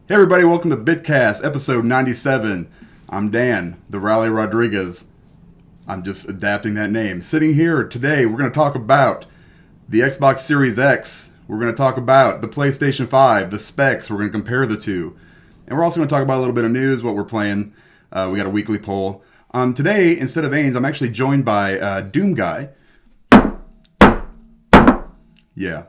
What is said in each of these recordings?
Hey everybody, welcome to Bitcast, episode 97. I'm Dan, the Raleigh Rodriguez. I'm just adapting that name. Sitting here today, we're going to talk about the Xbox Series X. We're going to talk about the PlayStation 5, the specs. We're going to compare the two. And we're also going to talk about a little bit of news, what we're playing. We got a weekly poll. Today, instead of Ains, I'm actually joined by Doom Guy. Yeah.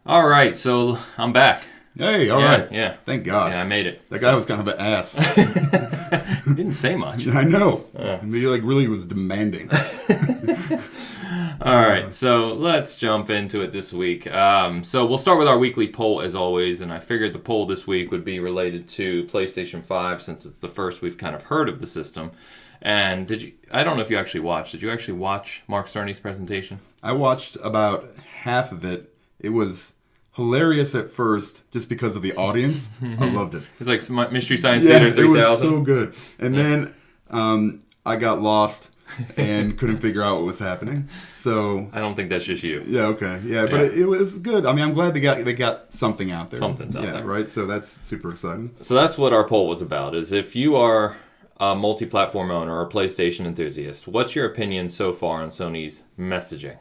All right, so I'm back. Hey, all right. Yeah. Thank God. Yeah, I made it. That guy was kind of an ass. He didn't say much. I know. He really was demanding. All right, so let's jump into it this week. So we'll start with our weekly poll as always, and I figured the poll this week would be related to PlayStation 5 since it's the first we've kind of heard of the system. And I don't know if you actually watched. Did you actually watch Mark Cerny's presentation? I watched about half of it. It was hilarious at first just because of the audience. I loved it. It's like Mystery Science Theater 3000. It was so good. And then I got lost and couldn't figure out what was happening. So I don't think that's just you. Yeah, okay. Yeah, but it was good. I mean, I'm glad they got something out there. Something's out there. Yeah, right? So that's super exciting. So that's what our poll was about, is if you are a multi-platform owner or a PlayStation enthusiast, what's your opinion so far on Sony's messaging?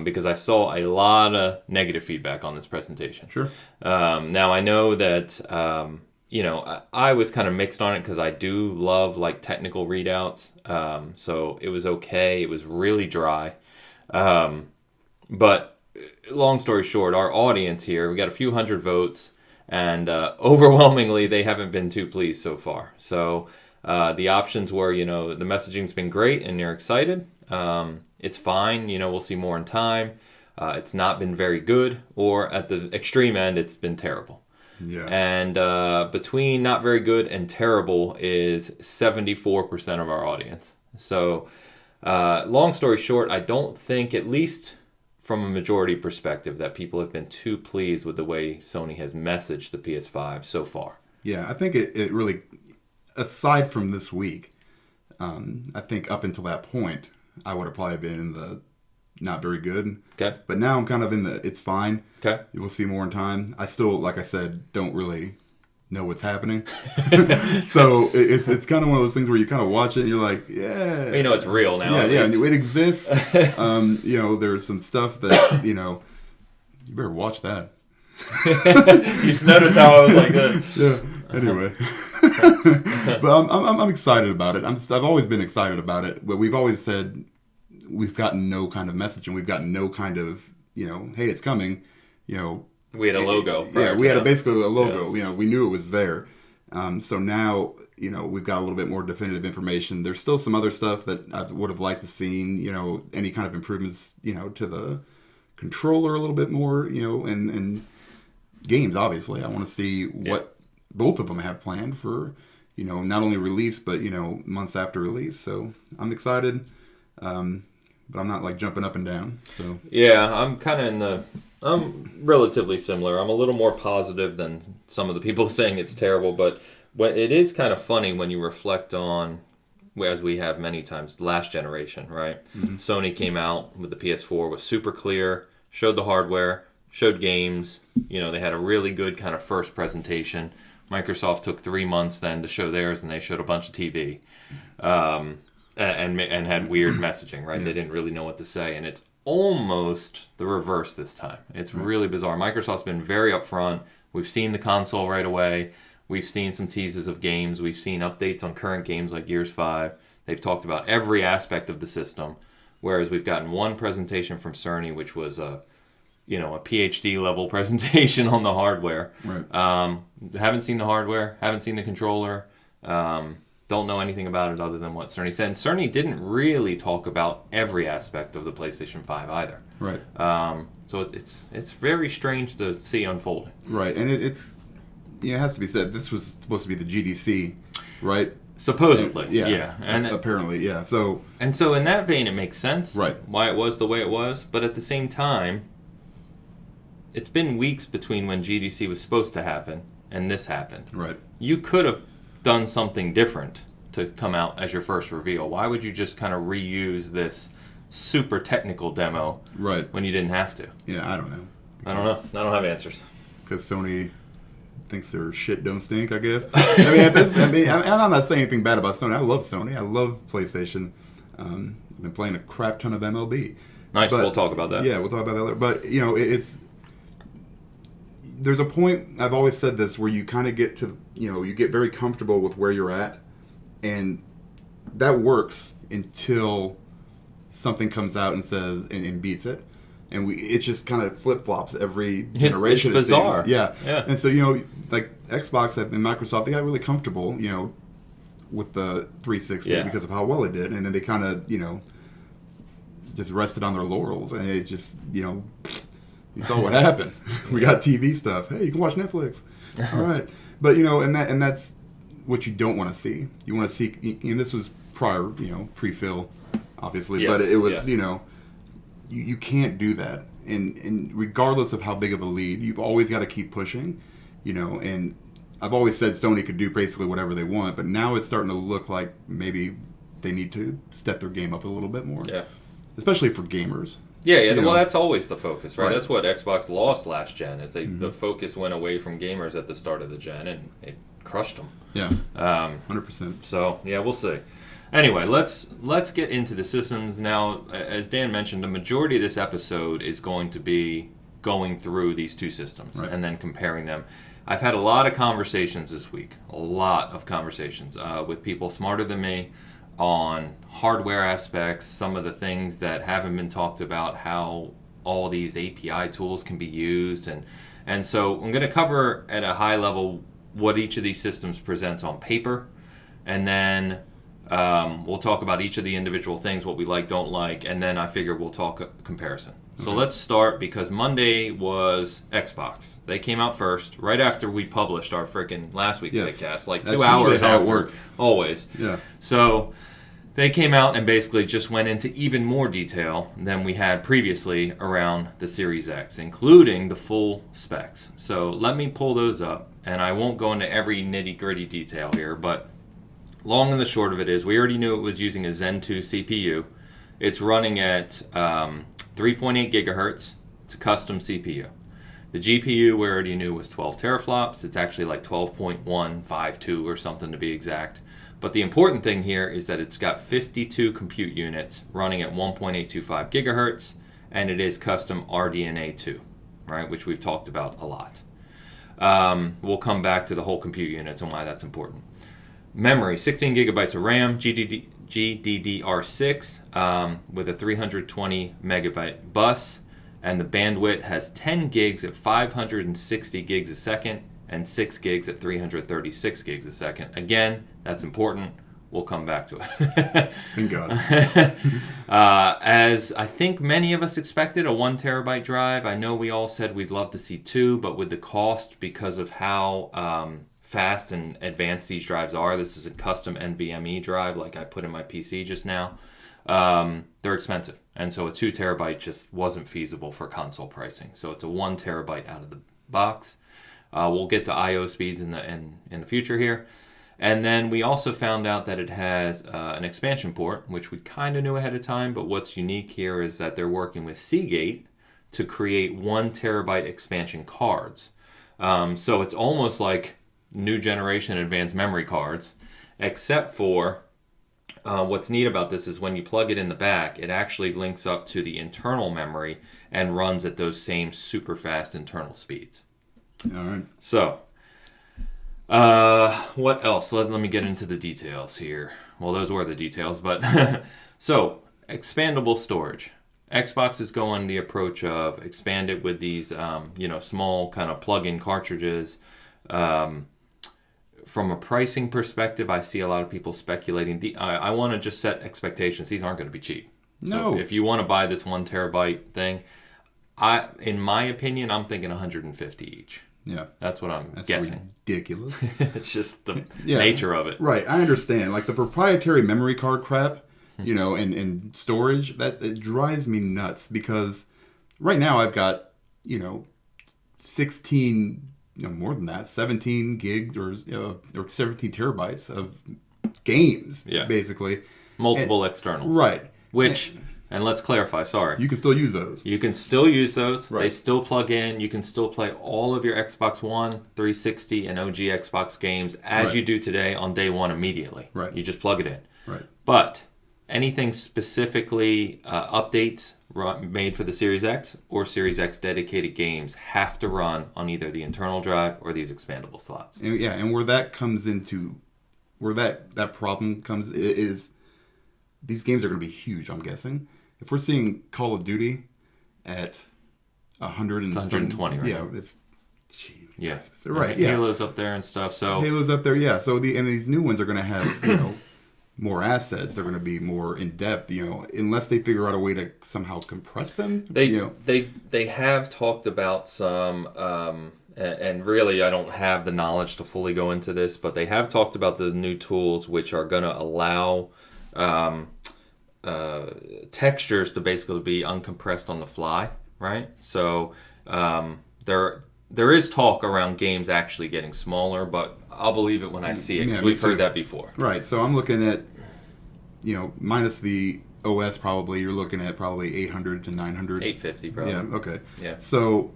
Because I saw a lot of negative feedback on this presentation. Sure. Now, I know that, I was kind of mixed on it because I do love, technical readouts. So it was okay. It was really dry. But long story short, our audience here, we got a few hundred votes, and overwhelmingly, they haven't been too pleased so far. So the options were, the messaging's been great and they're excited. It's fine, we'll see more in time. It's not been very good, or at the extreme end, it's been terrible. Yeah. And between not very good and terrible is 74% of our audience. So, long story short, I don't think, at least from a majority perspective, that people have been too pleased with the way Sony has messaged the PS5 so far. Yeah, I think it really, aside from this week, I think up until that point, I would have probably been in the not very good. Okay. But now I'm kind of in the it's fine. Okay. We'll see more in time. I still, like I said, don't really know what's happening. So it's kind of one of those things where you kind of watch it and you're like, yeah. It's real now. Yeah, it exists. There's some stuff that, you better watch that. You just notice how I was like this. Yeah. Anyway. But I'm excited about it. I've always been excited about it. But we've always said we've gotten no kind of message and we've gotten no kind of, hey, it's coming. We had a logo. We had basically a logo. Yeah. We knew it was there. So now, we've got a little bit more definitive information. There's still some other stuff that I would have liked to seen, any kind of improvements, to the controller a little bit more, and games, obviously. I want to see what both of them have planned for, not only release, but, months after release. So I'm excited, but I'm not jumping up and down. So yeah, I'm relatively similar. I'm a little more positive than some of the people saying it's terrible, but it is kind of funny when you reflect on, as we have many times, last generation, right? Mm-hmm. Sony came out with the PS4, was super clear, showed the hardware, showed games. They had a really good kind of first presentation. Microsoft took 3 months then to show theirs, and they showed a bunch of TV, and had weird messaging, right? Yeah. They didn't really know what to say, and it's almost the reverse this time. It's really bizarre. Microsoft's been very upfront. We've seen the console right away. We've seen some teases of games. We've seen updates on current games like Gears 5. They've talked about every aspect of the system, whereas we've gotten one presentation from Cerny, which was a PhD level presentation on the hardware. Right. Haven't seen the hardware, haven't seen the controller, don't know anything about it other than what Cerny said. And Cerny didn't really talk about every aspect of the PlayStation 5 either. Right. So it's very strange to see unfolding. Right, and it has to be said, this was supposed to be the GDC, right? Supposedly, yeah. And apparently, yeah. So in that vein, it makes sense, right, why it was the way it was. But at the same time, it's been weeks between when GDC was supposed to happen and this happened. Right. You could have done something different to come out as your first reveal? Why would you just kind of reuse this super technical demo when you didn't have to? Yeah, I don't know. I don't know. I don't have answers. Because Sony thinks their shit don't stink, I guess. I'm not saying anything bad about Sony. I love Sony. I love PlayStation. I've been playing a crap ton of MLB. Nice. We'll talk about that. Yeah, we'll talk about that later. But, there's a point, I've always said this, where you kind of get to, you get very comfortable with where you're at. And that works until something comes out and says, and beats it. And it just kind of flip-flops every generation. It's bizarre. Yeah. And so, like Xbox and Microsoft, they got really comfortable, with the 360 because of how well it did. And then they kind of, just rested on their laurels. And it just, you saw what happened. We got TV stuff. Hey, you can watch Netflix. All right. But, and that's what you don't want to see. You want to see, and this was prior, pre-fill, obviously. Yes. But it was, you can't do that. And regardless of how big of a lead, you've always got to keep pushing, and I've always said Sony could do basically whatever they want, but now it's starting to look like maybe they need to step their game up a little bit more. Yeah. Especially for gamers. Yeah. Well, that's always the focus, right? That's what Xbox lost last gen, is the focus went away from gamers at the start of the gen, and it crushed them. Yeah. 100%. So, yeah, we'll see. Anyway, let's get into the systems now. As Dan mentioned, the majority of this episode is going to be going through these two systems and then comparing them. I've had a lot of conversations this week, with people smarter than me on hardware aspects, some of the things that haven't been talked about, how all these API tools can be used. And so I'm going to cover at a high level what each of these systems presents on paper, and then we'll talk about each of the individual things, what we like, don't like, and then I figure we'll talk comparison. So let's start, because Monday was Xbox. They came out first, right after we published our freaking last week's Bitcast, like 2 hours after. It works. Always. Yeah. So they came out and basically just went into even more detail than we had previously around the Series X, including the full specs. So let me pull those up, and I won't go into every nitty-gritty detail here, but long and the short of it is, we already knew it was using a Zen 2 CPU. It's running at 3.8 gigahertz. It's a custom CPU. The GPU we already knew was 12 teraflops. It's actually like 12.152 or something to be exact. But the important thing here is that it's got 52 compute units running at 1.825 gigahertz, and it is custom RDNA 2, right, which we've talked about a lot. We'll come back to the whole compute units and why that's important. Memory, 16 gigabytes of RAM, GDDR6 with a 320 megabyte bus, and the bandwidth has 10 gigs at 560 gigs a second and 6 gigs at 336 gigs a second. Again, that's important. We'll come back to it. Thank God. As I think many of us expected, a 1 terabyte drive. I know we all said we'd love to see 2, but with the cost, because of how fast and advanced these drives are, this is a custom NVMe drive like I put in my PC just now, they're expensive. And so a 2 terabyte just wasn't feasible for console pricing. So it's a 1 terabyte out of the box. We'll get to I/O speeds in the future here. And then we also found out that it has an expansion port, which we kind of knew ahead of time, but what's unique here is that they're working with Seagate to create 1 terabyte expansion cards. So it's almost like new generation advanced memory cards, except for what's neat about this is when you plug it in the back, it actually links up to the internal memory and runs at those same super fast internal speeds. All right. So, what else? Let me get into the details here. Well, those were the details, but so expandable storage. Xbox is going the approach of expand it with these, small kind of plug-in cartridges. From a pricing perspective, I see a lot of people speculating. I want to just set expectations. These aren't going to be cheap. No. So if you want to buy this 1 terabyte thing, in my opinion, I'm thinking 150 each. Yeah. That's what I'm guessing. Ridiculous. It's just the nature of it. Right. I understand. Like the proprietary memory card crap, and storage, it drives me nuts, because right now I've got, 16, more than that, 17 gigs or 17 terabytes of games, Yeah. basically. Multiple externals. Right. Which, and let's clarify, sorry. You can still use those. You can still use those. Right. They still plug in. You can still play all of your Xbox One, 360, and OG Xbox games as you do today on day one immediately. Right. You just plug it in. Right. But anything specifically updates made for the Series X or Series X dedicated games have to run on either the internal drive or these expandable slots. And where that comes into, where that problem comes is these games are going to be huge, I'm guessing. If we're seeing Call of Duty at 100 and 120, right? Yeah, it's... Yeah. Right, Halo's up there and stuff, so... Halo's up there, yeah. So these new ones are going to have, more assets. They're going to be more in-depth, unless they figure out a way to somehow compress them. They have talked about some... and really, I don't have the knowledge to fully go into this, but they have talked about the new tools which are going to allow textures to basically be uncompressed on the fly, right? So there is talk around games actually getting smaller, but I'll believe it when I see it, because we've heard that before. Right, so I'm looking at, minus the OS probably, you're looking at probably 800 to 900. 850 probably. Yeah, okay. Yeah. So...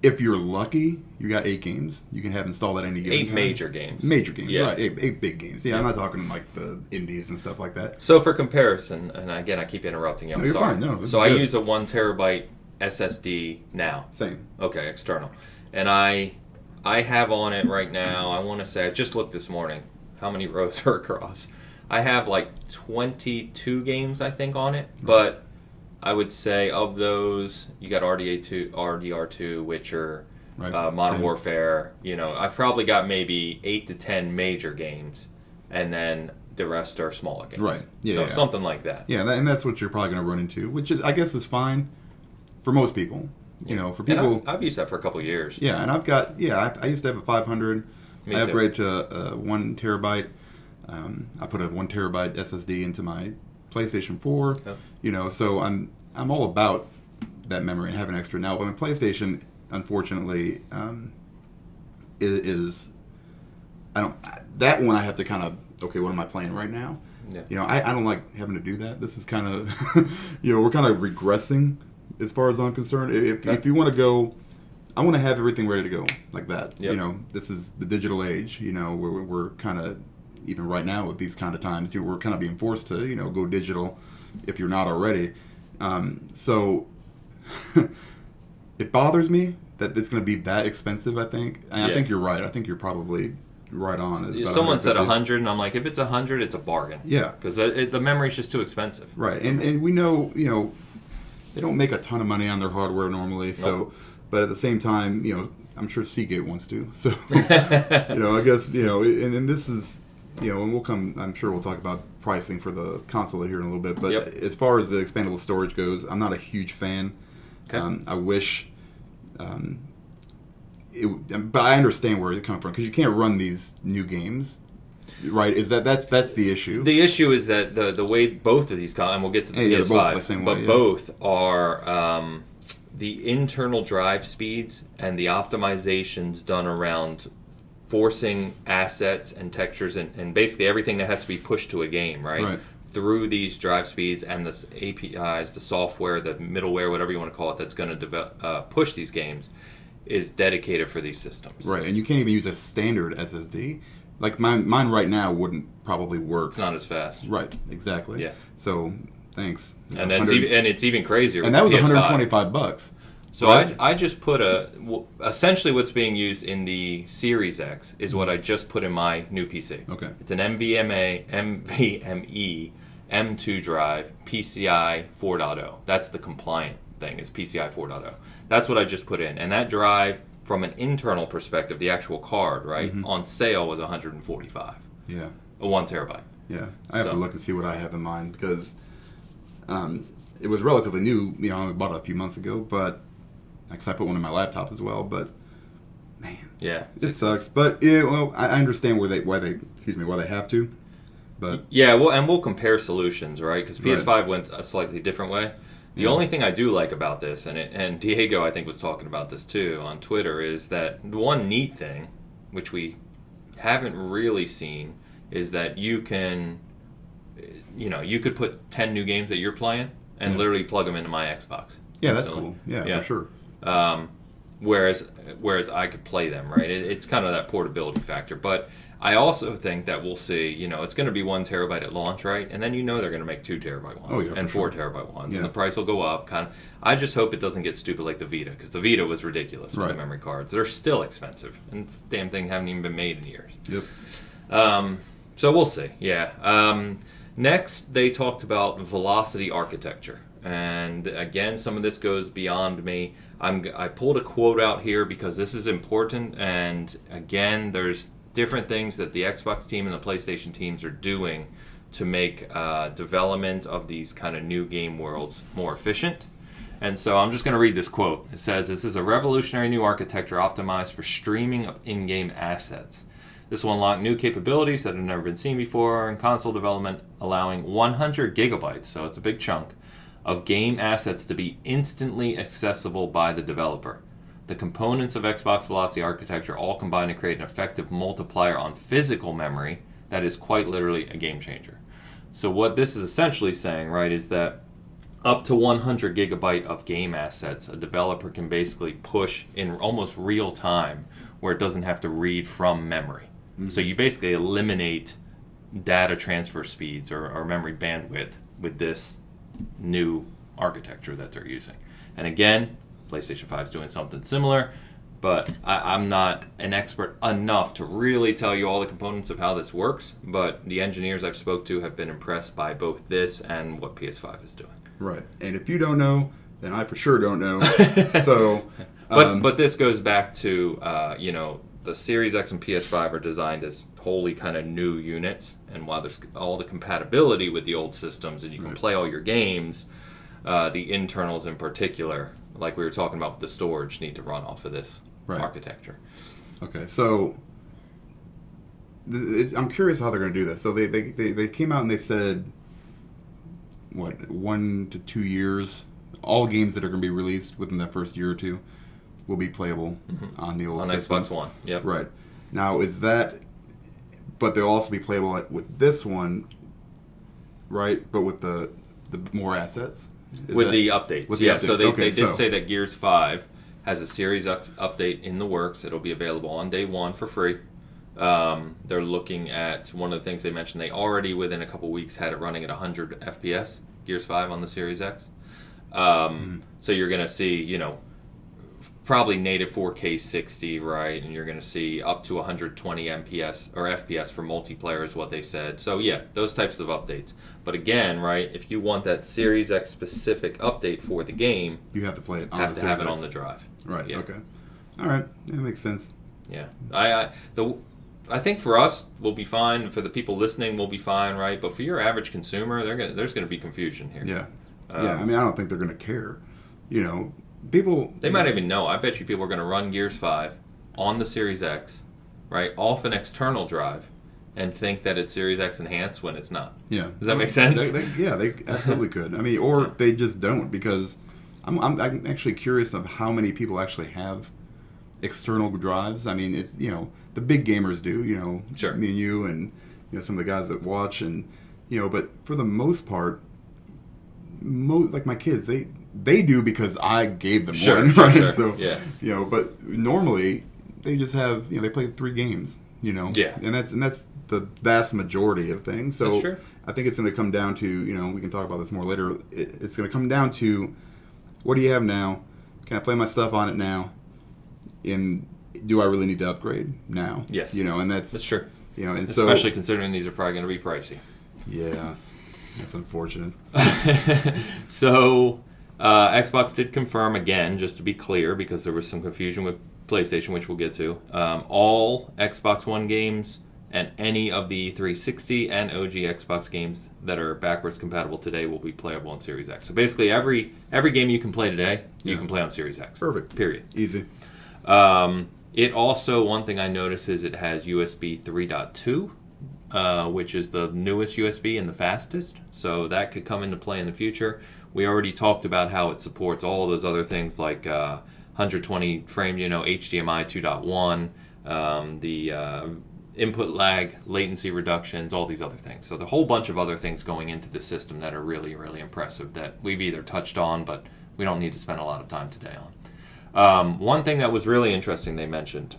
if you're lucky, you got 8 games. You can have installed at any given time. 8 major games. Major games, yeah. right. 8 big games. Yeah, I'm not talking like the indies and stuff like that. So for comparison, and again, I keep interrupting you. I'm you're sorry. Fine. No, so I use a 1 terabyte SSD now. Same. Okay, external. And I have on it right now, I want to say, I just looked this morning, how many rows are across. I have like 22 games, I think, on it. But I would say of those, you got RDR2, Witcher, Modern Warfare. I've probably got maybe 8 to 10 major games, and then the rest are smaller games. Right. Yeah. So something like that. Yeah, and that's what you're probably going to run into, which is, I guess, is fine for most people. For people, and I've used that for a couple of years. Yeah, and I've got I used to have a 500. Me I too. upgraded to 1 terabyte. I put a 1 terabyte SSD into my PlayStation 4. Yep. So I'm all about that memory and having extra. Now, but my PlayStation, unfortunately, is I don't that one I have to kind of what am I playing right now? Yeah. I don't like having to do that. This is kind of we're kind of regressing as far as I'm concerned. If you want to go, I want to have everything ready to go like that. Yep. This is the digital age. We're kind of, even right now with these kind of times, we're kind of being forced to go digital if you're not already. So it bothers me that it's going to be that expensive, I think. And I think you're right. I think you're probably right on. Someone said 100, and I'm like, if it's 100, it's a bargain. Yeah. Because the memory's just too expensive. Right. And we know, they don't make a ton of money on their hardware normally. So, Nope. But at the same time, I'm sure Seagate wants to. So, I guess, and this is, and I'm sure we'll talk about pricing for the console here in a little bit. But as far as the expandable storage goes, I'm not a huge fan. Okay. I wish, but I understand where it comes from, because you can't run these new games, right? That's the issue. The issue is that the way both of these and we'll get to the PS5, both the same way, both are the internal drive speeds and the optimizations done around forcing assets and textures and basically everything that has to be pushed to a game, right? Through these drive speeds and the APIs, the software, the middleware, whatever you want to call it, that's going to push these games, is dedicated for these systems. Right, and you can't even use a standard SSD. Like mine right now wouldn't probably work. It's not as fast. Right, exactly. Yeah. So thanks. And it's even crazier. And that was PS5. $125. So I just put essentially what's being used in the Series X is what I just put in my new PC. Okay. It's an NVMe M2 drive, PCI 4.0. That's the compliant thing, is PCI 4.0. That's what I just put in. And that drive, from an internal perspective, the actual card, right, on sale was $145. Yeah. A 1 terabyte. Yeah. I have to look and see what I have in mind, because it was relatively new. I bought it a few months ago, but I put one in my laptop as well. But man, yeah, it sucks. But I understand why they have to. But yeah, we'll compare solutions, right? Because PS5 went a slightly different way. The only thing I do like about this, and Diego I think was talking about this too on Twitter, is that the one neat thing, which we haven't really seen, is that you can, you could put 10 new games that you're playing and literally plug them into my Xbox. Yeah, that's cool. Yeah, for sure. Whereas I could play them, right? It's kind of that portability factor. But I also think that we'll see, it's going to be 1 terabyte at launch, right? And then they're going to make 2 terabyte ones and 4 terabyte ones. And the price will go up. I just hope it doesn't get stupid like the Vita, because the Vita was ridiculous with the memory cards. They're still expensive, and damn thing haven't even been made in years. Yep. So we'll see. Yeah. Next, they talked about velocity architecture. And again, some of this goes beyond me. I pulled a quote out here because this is important. And again, there's different things that the Xbox team and the PlayStation teams are doing to make development of these kind of new game worlds more efficient. And so I'm just going to read this quote. It says, "This is a revolutionary new architecture optimized for streaming of in-game assets. This will unlock new capabilities that have never been seen before in console development, allowing 100 gigabytes, so it's a big chunk, of game assets to be instantly accessible by the developer. The components of Xbox Velocity Architecture all combine to create an effective multiplier on physical memory that is quite literally a game changer." So what this is essentially saying, right, is that up to 100 gigabyte of game assets, a developer can basically push in almost real time where it doesn't have to read from memory. Mm-hmm. So you basically eliminate data transfer speeds or memory bandwidth with this new architecture that they're using. And again, PlayStation 5 is doing something similar, but I'm not an expert enough to really tell you all the components of how this works, but the engineers I've spoke to have been impressed by both this and what PS5 is doing. Right. And if you don't know, then I for sure don't know. So, but this goes back to, the Series X and PS5 are designed as wholly kind of new units, and while there's all the compatibility with the old systems and you can play all your games, the internals in particular, like we were talking about with the storage, need to run off of this architecture. Okay, so I'm curious how they're going to do this. So they came out and they said, 1 to 2 years, all games that are going to be released within that first year or two will be playable on the old systems. Xbox One. Yep. Right. Now, but they'll also be playable with this one, right? But with the more assets? With the updates. With the updates. So they did say that Gears 5 has a series update in the works. It'll be available on day one for free. They're looking at, one of the things they mentioned, they already within a couple weeks had it running at 100 FPS, Gears 5 on the Series X. So you're going to see, probably native 4K 60, right? And you're going to see up to 120 FPS or FPS for multiplayer is what they said. So yeah, those types of updates. But again, right, if you want that Series X specific update for the game, you have to play it on have the to have it X. on the drive. Right. Yeah. Okay. All right. That makes sense. Yeah. I think for us, we'll be fine. For the people listening, we'll be fine, right? But for your average consumer, there's going to be confusion here. Yeah. I mean, I don't think they're going to care. People... They might even know. I bet you people are going to run Gears 5 on the Series X, right, off an external drive, and think that it's Series X enhanced when it's not. Yeah. Does that make sense? They absolutely could. I mean, or they just don't, because I'm actually curious of how many people actually have external drives. I mean, it's, the big gamers do, Sure. Me and you and, some of the guys that watch, and, but for the most part, like my kids, they do because I gave them one, right? Sure. So, yeah. But normally they just have, they play 3 games, Yeah. and that's the vast majority of things. So That's true. I think it's going to come down to, we can talk about this more later. It's going to come down to, what do you have now? Can I play my stuff on it now? And do I really need to upgrade now? Yes. And that's true. And especially considering these are probably going to be pricey. Yeah, that's unfortunate. So, Xbox did confirm again, just to be clear, because there was some confusion with PlayStation, which we'll get to. All Xbox One games and any of the 360 and OG Xbox games that are backwards compatible today will be playable on Series X. So basically, every game you can play today, you can play on Series X. Perfect. Period. Easy. It also, one thing I noticed is it has USB 3.2, which is the newest USB and the fastest. So that could come into play in the future. We already talked about how it supports all those other things like 120 frame, HDMI 2.1, the input lag, latency reductions, all these other things. So the whole bunch of other things going into the system that are really, really impressive that we've either touched on, but we don't need to spend a lot of time today on. One thing that was really interesting they mentioned,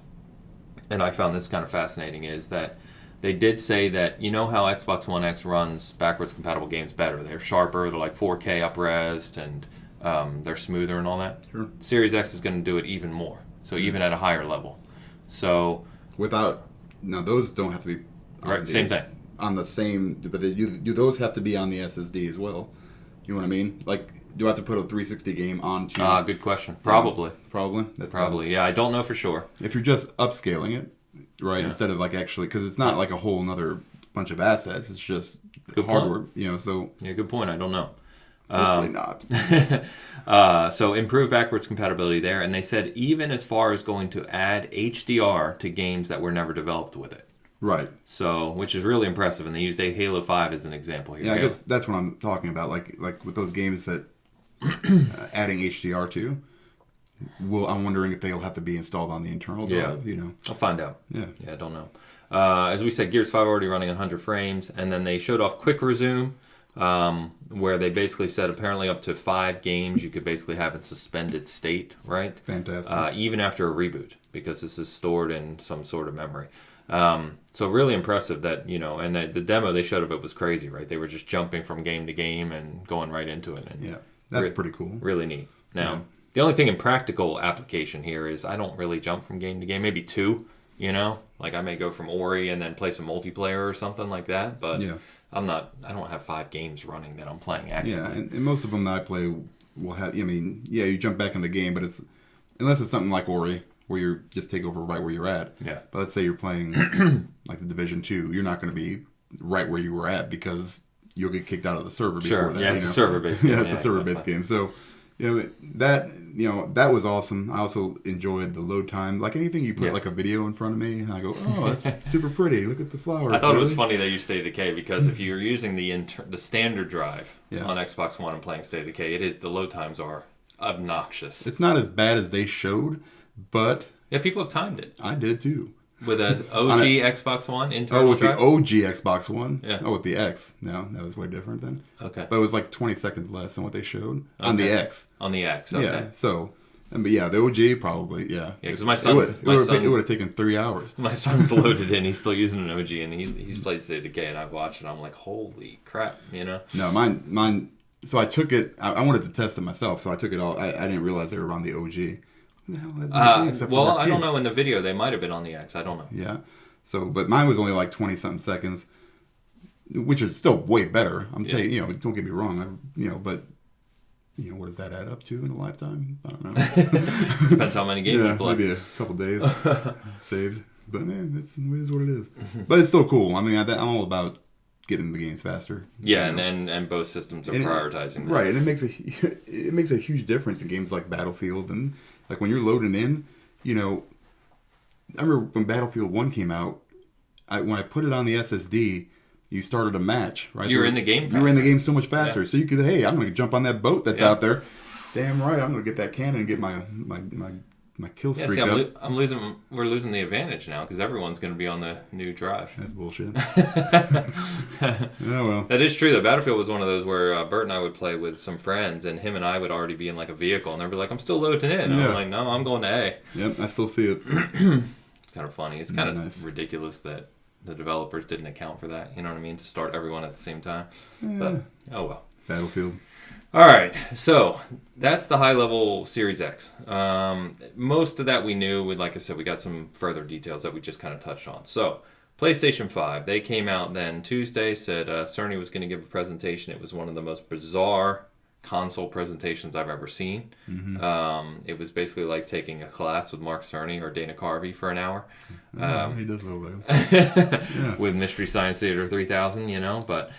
and I found this kind of fascinating, is that they did say that, you know how Xbox One X runs backwards compatible games better. They're sharper, they're like 4K up-resed, and they're smoother and all that. Sure. Series X is going to do it even more, so even at a higher level. So now those don't have to be right, same thing. On the same, but those have to be on the SSD as well. You know what I mean? Like, do I have to put a 360 game onto? Good question. Probably. That's probably. Yeah, I don't know for sure. If you're just upscaling it, right, instead of like actually, because it's not like a whole another bunch of assets. It's just good hardware. Point. You know, so yeah, good point. I don't know. Hopefully not. So improve backwards compatibility there, and they said even as far as going to add HDR to games that were never developed with it. Right. So, which is really impressive, and they used Halo 5 as an example here. Yeah, I guess that's what I'm talking about. Like with those games that adding HDR to. I'm wondering if they'll have to be installed on the internal drive. Yeah. You know, I'll find out. Yeah, I don't know. As we said, Gears 5 already running 100 frames, and then they showed off Quick Resume, where they basically said apparently up to 5 games you could basically have in suspended state, right? Fantastic. Even after a reboot, because this is stored in some sort of memory. So really impressive that, and the demo they showed of it was crazy, right? They were just jumping from game to game and going right into it. And yeah, that's pretty cool. Really neat. Now, the only thing in practical application here is I don't really jump from game to game, maybe 2, like I may go from Ori and then play some multiplayer or something like that, but I don't have 5 games running that I'm playing actively. Yeah, and most of them that I play will have, you jump back in the game, but unless it's something like Ori, where you just take over right where you're at. Yeah. But let's say you're playing like the Division 2, you're not going to be right where you were at because you'll get kicked out of the server before that. Yeah, it's a server-based game. Yeah, it's a server-based game. So, that was awesome. I also enjoyed the load time. Like anything you put like a video in front of me, and I go, oh, that's super pretty. Look at the flowers. I thought it was funny they used State of Decay because if you're using the standard drive on Xbox One and playing State of Decay, the load times are obnoxious. It's not as bad as they showed, but people have timed it. I did too. With an OG Xbox One internal with drive? the OG Xbox One? Yeah. Oh, with the X. No, that was way different then. Okay. But it was like 20 seconds less than what they showed on the X. On the X, okay. Yeah, so, but the OG probably, yeah. Yeah, because it would have taken 3 hours. My son's loaded in, he's still using an OG, and he's played State of Decay, and I've watched it, and I'm like, holy crap, No, mine, so I took it, I wanted to test it myself, so I took it all, I didn't realize they were on the OG. Who the hell has the OG I don't know. In the video, they might have been on the X. I don't know. Yeah. So, but mine was only like 20-something seconds, which is still way better. I'm telling you, don't get me wrong. But what does that add up to in a lifetime? I don't know. Depends how many games you play. Maybe a couple days saved. But man, it is what it is. But it's still cool. I mean, I'm all about getting the games faster. Yeah, and both systems are prioritizing that. Right, and it makes a huge difference in games like Battlefield and like when you're loading in. I remember when Battlefield 1 came out, when I put it on the SSD, you started a match, right? You were in the game faster. You were in the game so much faster. Yeah. So you could, hey, I'm going to jump on that boat that's out there. Damn right, I'm going to get that cannon and get my kill streak up. We're losing the advantage now because everyone's going to be on the new drive. That's bullshit. Oh, well. That is true. The Battlefield was one of those where Bert and I would play with some friends, and him and I would already be in like a vehicle, and they'd be like, I'm still loading in. And I'm like, no, I'm going to A. Yep, I still see it. It's kind of funny. It's kind of ridiculous that the developers didn't account for that. You know what I mean? To start everyone at the same time. But, oh well. Battlefield. All right, so that's the high-level Series X. Most of that we knew. Like I said, we got some further details that we just kind of touched on. So, PlayStation 5, they came out then Tuesday, said Cerny was going to give a presentation. It was one of the most bizarre console presentations I've ever seen. Mm-hmm. It was basically like taking a class with Mark Cerny or Dana Carvey for an hour. He does look like with Mystery Science Theater 3000, but...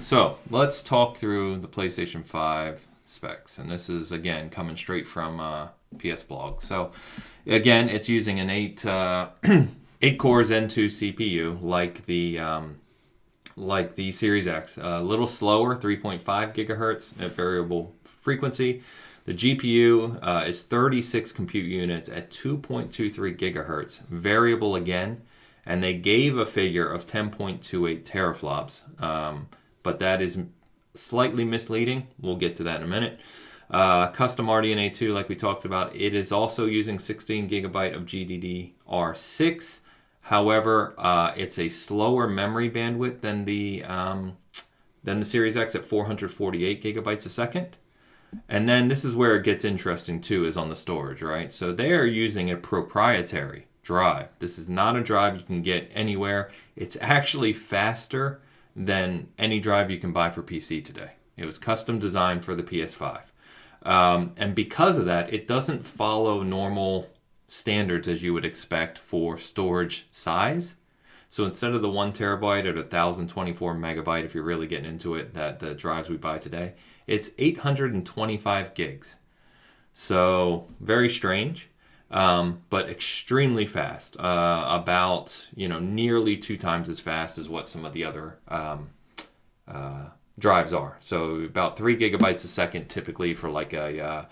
so let's talk through the PlayStation 5 specs, and this is again coming straight from PS Blog. So again, it's using an 8 core Zen 2 CPU like the Series X. A little slower, 3.5 gigahertz at variable frequency. The GPU is 36 compute units at 2.23 gigahertz, variable again. and they gave a figure of 10.28 teraflops, but that is slightly misleading. We'll get to that in a minute. Custom RDNA 2, like we talked about, it is also using 16 gigabyte of GDDR6. However, it's a slower memory bandwidth than the Series X at 448 gigabytes a second. And then this is where it gets interesting too, is on the storage, right? So they are using a proprietary drive. This is not a drive you can get anywhere. It's actually faster than any drive you can buy for PC today. It was custom designed for the PS5. And because of that, it doesn't follow normal standards as you would expect for storage size. So instead of the 1 terabyte or the 1024 megabyte, if you're really getting into it, that the drives we buy today, it's 825 gigs. So very strange, but extremely fast. About, nearly 2 times as fast as what some of the other drives are. So about 3 gigabytes a second typically for like a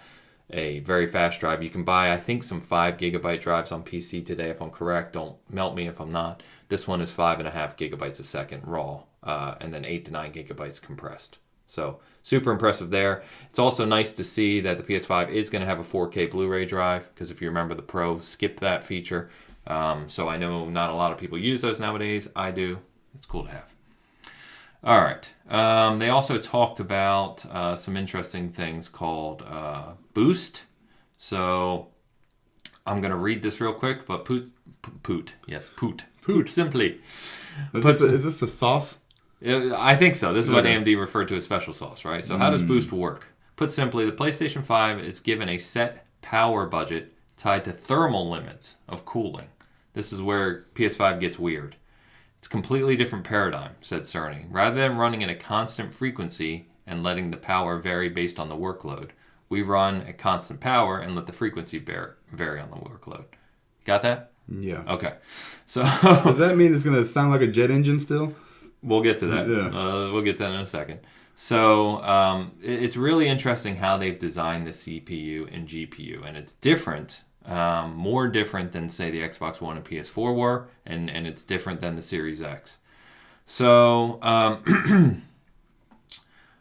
very fast drive. You can buy, I think, some 5 gigabyte drives on PC today, if I'm correct. Don't melt me if I'm not. This one is 5.5 gigabytes a second raw, and then 8 to 9 gigabytes compressed. So super impressive there. It's also nice to see that the PS5 is going to have a 4K Blu-ray drive, because if you remember, the Pro skipped that feature. So I know not a lot of people use those nowadays. I do. It's cool to have. All right. They also talked about some interesting things called Boost. So I'm going to read this real quick, but Poot simply. Is this a sauce? I think so. This is what AMD referred to as special sauce, right? So how does Boost work? Put simply, the PlayStation 5 is given a set power budget tied to thermal limits of cooling. This is where PS5 gets weird. It's a completely different paradigm, said Cerny. Rather than running at a constant frequency and letting the power vary based on the workload, we run at constant power and let the frequency vary on the workload. Got that? Yeah. Okay. So does that mean it's going to sound like a jet engine still? We'll get to that. Yeah. We'll get to that in a second. So it's really interesting how they've designed the CPU and GPU, and it's different. More different than, say, the Xbox One and PS4 were, and it's different than the Series X. So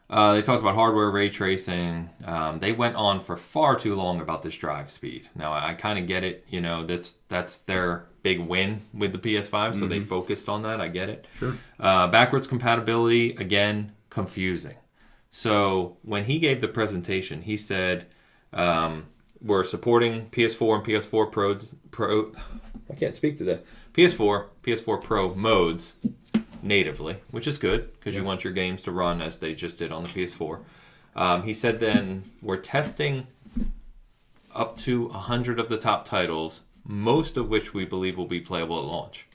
they talked about hardware ray tracing. They went on for far too long about this drive speed. Now, I kind of get it. That's their big win with the PS5, so they focused on that. I get it. Sure. Backwards compatibility, again, confusing. So when he gave the presentation, he said... we're supporting PS4 and PS4 Pro. I can't speak today. PS4 Pro modes natively, which is good because you want your games to run as they just did on the PS4. He said then we're testing up to 100 of the top titles, most of which we believe will be playable at launch.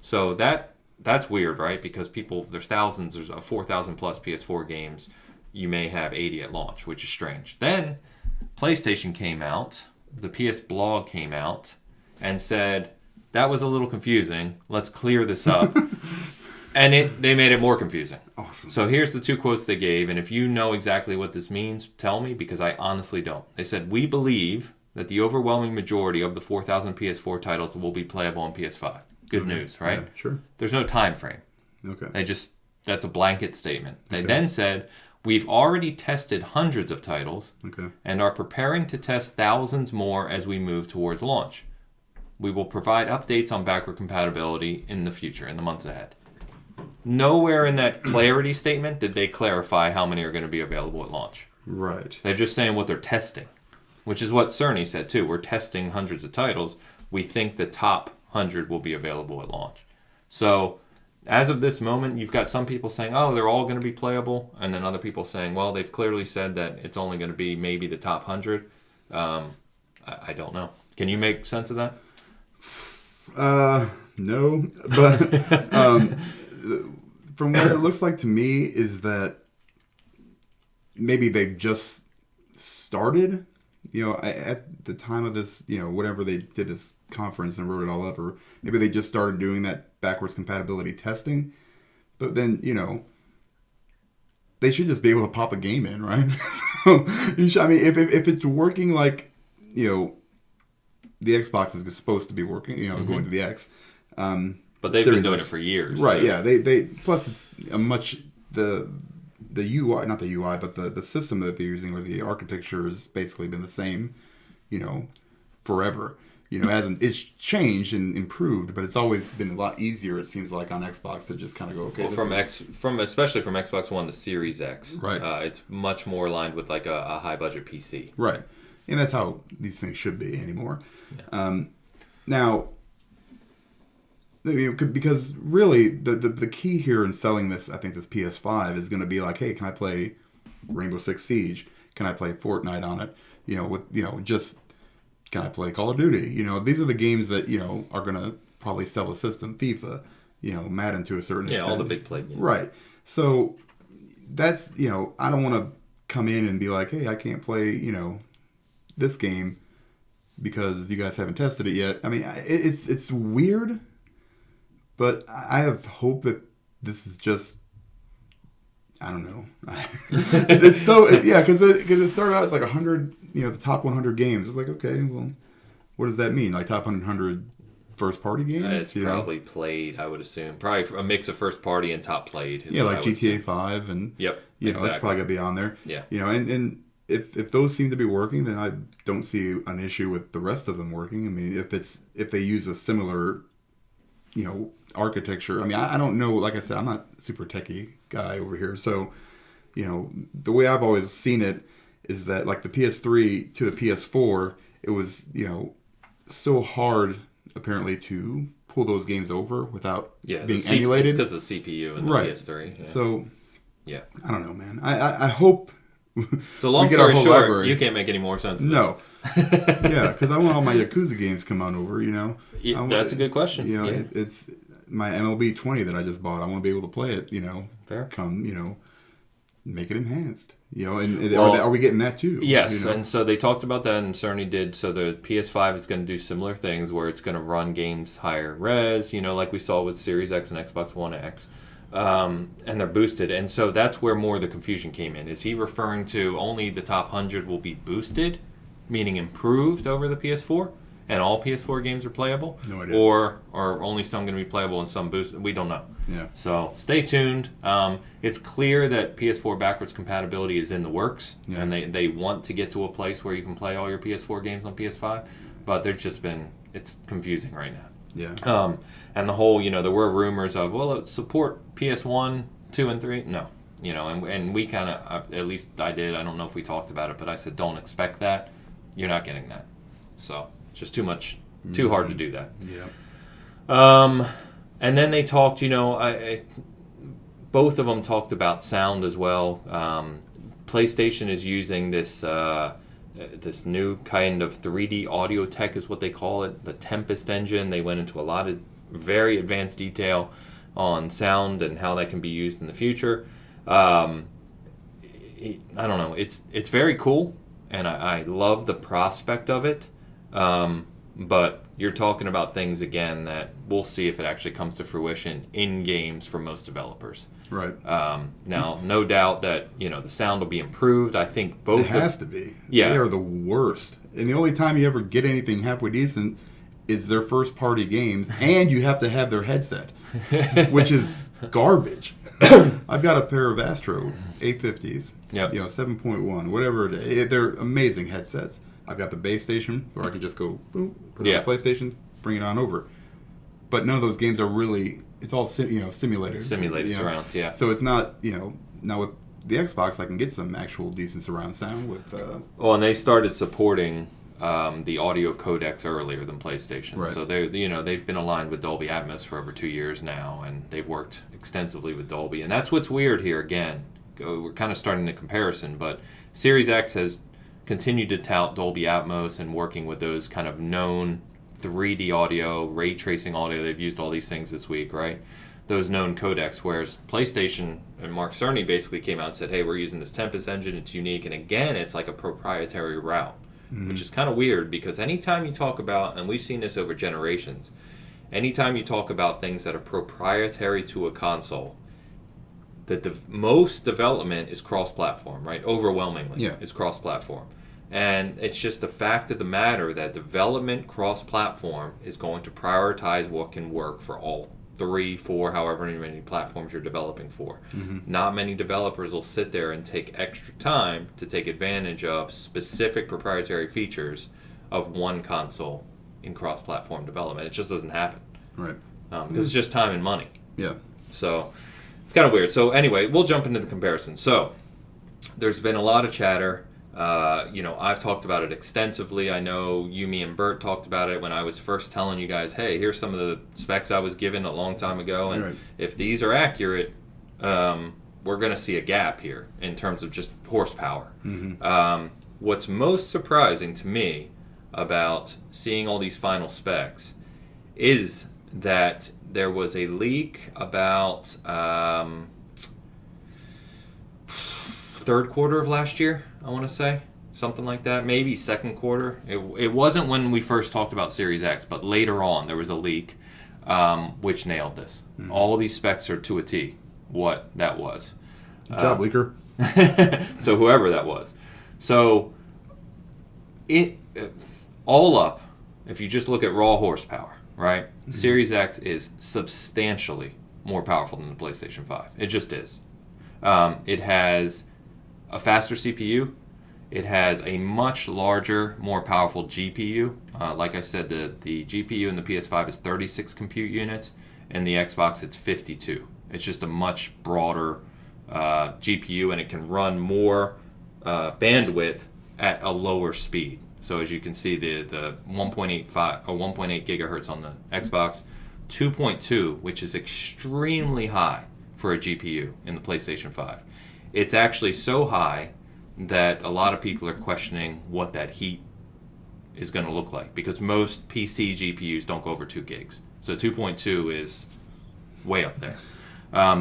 So that's weird, right? Because there's thousands, there's 4,000 plus PS4 games. You may have 80 at launch, which is strange. Then PlayStation came out, the PS blog came out, and said, that was a little confusing. Let's clear this up. And they made it more confusing. Awesome. So here's the 2 quotes they gave, and if you know exactly what this means, tell me, because I honestly don't. They said, we believe that the overwhelming majority of the 4,000 PS4 titles will be playable on PS5. Good news, right? Yeah, sure. There's no time frame. Okay. That's a blanket statement. They then said, we've already tested hundreds of titles and are preparing to test thousands more as we move towards launch. We will provide updates on backward compatibility in the future, in the months ahead. Nowhere in that clarity statement did they clarify how many are going to be available at launch. Right. They're just saying what they're testing, which is what Cerny said too. We're testing hundreds of titles. We think the top 100 will be available at launch. So... as of this moment, you've got some people saying, oh, they're all going to be playable, and then other people saying, well, they've clearly said that it's only going to be maybe the top 100. I don't know. Can you make sense of that? No, but from what it looks like to me is that maybe they've just started, at the time of this, whatever they did this conference and wrote it all up, or maybe they just started doing that backwards compatibility testing, but then they should just be able to pop a game in, right? If it's working like the Xbox is supposed to be working, going to the X, But they've been doing it for years. Right, too. Yeah. They plus it's a much the UI, not the UI, but the system that they're using, or the architecture has basically been the same, forever. It's changed and improved, but it's always been a lot easier, it seems like, on Xbox to just kind of go, okay. Well, especially from Xbox One to Series X. Right. It's much more aligned with like a high budget PC. Right. And that's how these things should be anymore. Yeah. Now, because really the key here in selling this, I think this PS5 is going to be like, hey, can I play Rainbow Six Siege? Can I play Fortnite on it? Just can I play Call of Duty? These are the games that are going to probably sell the system. FIFA, Madden to a certain extent. Yeah, all the big play games. Right. So that's I don't want to come in and be like, hey, I can't play this game because you guys haven't tested it yet. I mean, it's weird. But I have hope that this is just, I don't know. It's so, because it started out as like 100, the top 100 games. It's like, okay, well, what does that mean? Like top 100 first party games? It's probably played, I would assume. Probably a mix of first party and top played. Yeah, like GTA 5 and, yep, exactly. That's probably going to be on there. Yeah. And if those seem to be working, then I don't see an issue with the rest of them working. I mean, if they use a similar, architecture. I mean, I don't know. Like I said, I'm not a super techie guy over here. So, the way I've always seen it is that like the PS3 to the PS4, it was, so hard apparently to pull those games over without being emulated. It's because of the CPU and the PS3. Yeah. So, yeah. I don't know, man. I hope. So long story short, library. You can't make any more sense of this. No. Yeah, because I want all my Yakuza games to come on over, That's a good question. It's my MLB 20 that I just bought. I want to be able to play it, Fair. Come, make it enhanced, are we getting that too? Yes, and so they talked about that, and Cerny did. So the PS5 is going to do similar things where it's going to run games higher res, like we saw with Series X and Xbox One X. And they're boosted, and so that's where more of the confusion came in. Is he referring to only the top 100 will be boosted, meaning improved over the PS4, and all PS4 games are playable? No idea. Or are only some going to be playable and some boosted? We don't know. Yeah. So stay tuned. It's clear that PS4 backwards compatibility is in the works, and they want to get to a place where you can play all your PS4 games on PS5, but it's confusing right now. Yeah. And the whole, there were rumors of, well, it support PS1, 2, and 3. No. And we kind of, at least I did, I don't know if we talked about it, but I said, don't expect that. You're not getting that. So, it's just too hard to do that. Yeah. And then they talked, both of them talked about sound as well. PlayStation is using this new kind of 3D audio tech is what they call it, the Tempest engine. They went into a lot of very advanced detail on sound and how that can be used in the future. I don't know. It's very cool, and I love the prospect of it. But you're talking about things, again, that we'll see if it actually comes to fruition in games for most developers. Right. Now, no doubt that, the sound will be improved. I think both... It has to be. Yeah. They are the worst. And the only time you ever get anything halfway decent is their first-party games, and you have to have their headset, which is garbage. I've got a pair of Astro 850s, 7.1, whatever it is. They're amazing headsets. I've got the base station where I can just go, boom, put it on the PlayStation, bring it on over. But none of those games are really... It's all simulated. Simulated surround, yeah. So it's not, now with the Xbox, I can get some actual decent surround sound with... Well, and they started supporting the audio codecs earlier than PlayStation. Right. So they've been aligned with Dolby Atmos for over 2 years now, and they've worked extensively with Dolby. And that's what's weird here again. We're kind of starting the comparison, but Series X has continued to tout Dolby Atmos and working with those kind of known 3D audio, ray tracing audio. They've used all these things this week, right? Those known codecs, whereas PlayStation and Mark Cerny basically came out and said, hey, we're using this Tempest engine, it's unique, and again, it's like a proprietary route, which is kind of weird because anytime you talk about, and we've seen this over generations, anytime you talk about things that are proprietary to a console, most development is cross-platform, right? Overwhelmingly, it's cross-platform. And it's just the fact of the matter that development cross-platform is going to prioritize what can work for all 3, 4, however many platforms you're developing for. Not many developers will sit there and take extra time to take advantage of specific proprietary features of one console in cross-platform development. It just doesn't happen. Right. Because it's just time and money. Yeah. So it's kind of weird. So anyway, we'll jump into the comparison. So there's been a lot of chatter. I've talked about it extensively. I know you, me, and Bert talked about it when I was first telling you guys, hey, here's some of the specs I was given a long time ago, and if these are accurate, we're going to see a gap here in terms of just horsepower. What's most surprising to me about seeing all these final specs is that there was a leak about third quarter of last year, I want to say. Something like that. Maybe second quarter. It wasn't when we first talked about Series X, but later on there was a leak which nailed this. All these specs are to a T what that was. Good job, leaker. So whoever that was. So all up, if you just look at raw horsepower, right? Series X is substantially more powerful than the PlayStation 5. It just is. It has a faster CPU. It has a much larger, more powerful GPU. Like I said, the GPU in the PS5 is 36 compute units, and the Xbox it's 52. It's just a much broader GPU, and it can run more bandwidth at a lower speed. So as you can see, the 1.8 gigahertz on the Xbox, 2.2, which is extremely high for a GPU in the PlayStation 5. It's actually so high that a lot of people are questioning what that heat is going to look like, because most PC GPUs don't go over 2 gigs. So 2.2 is way up there.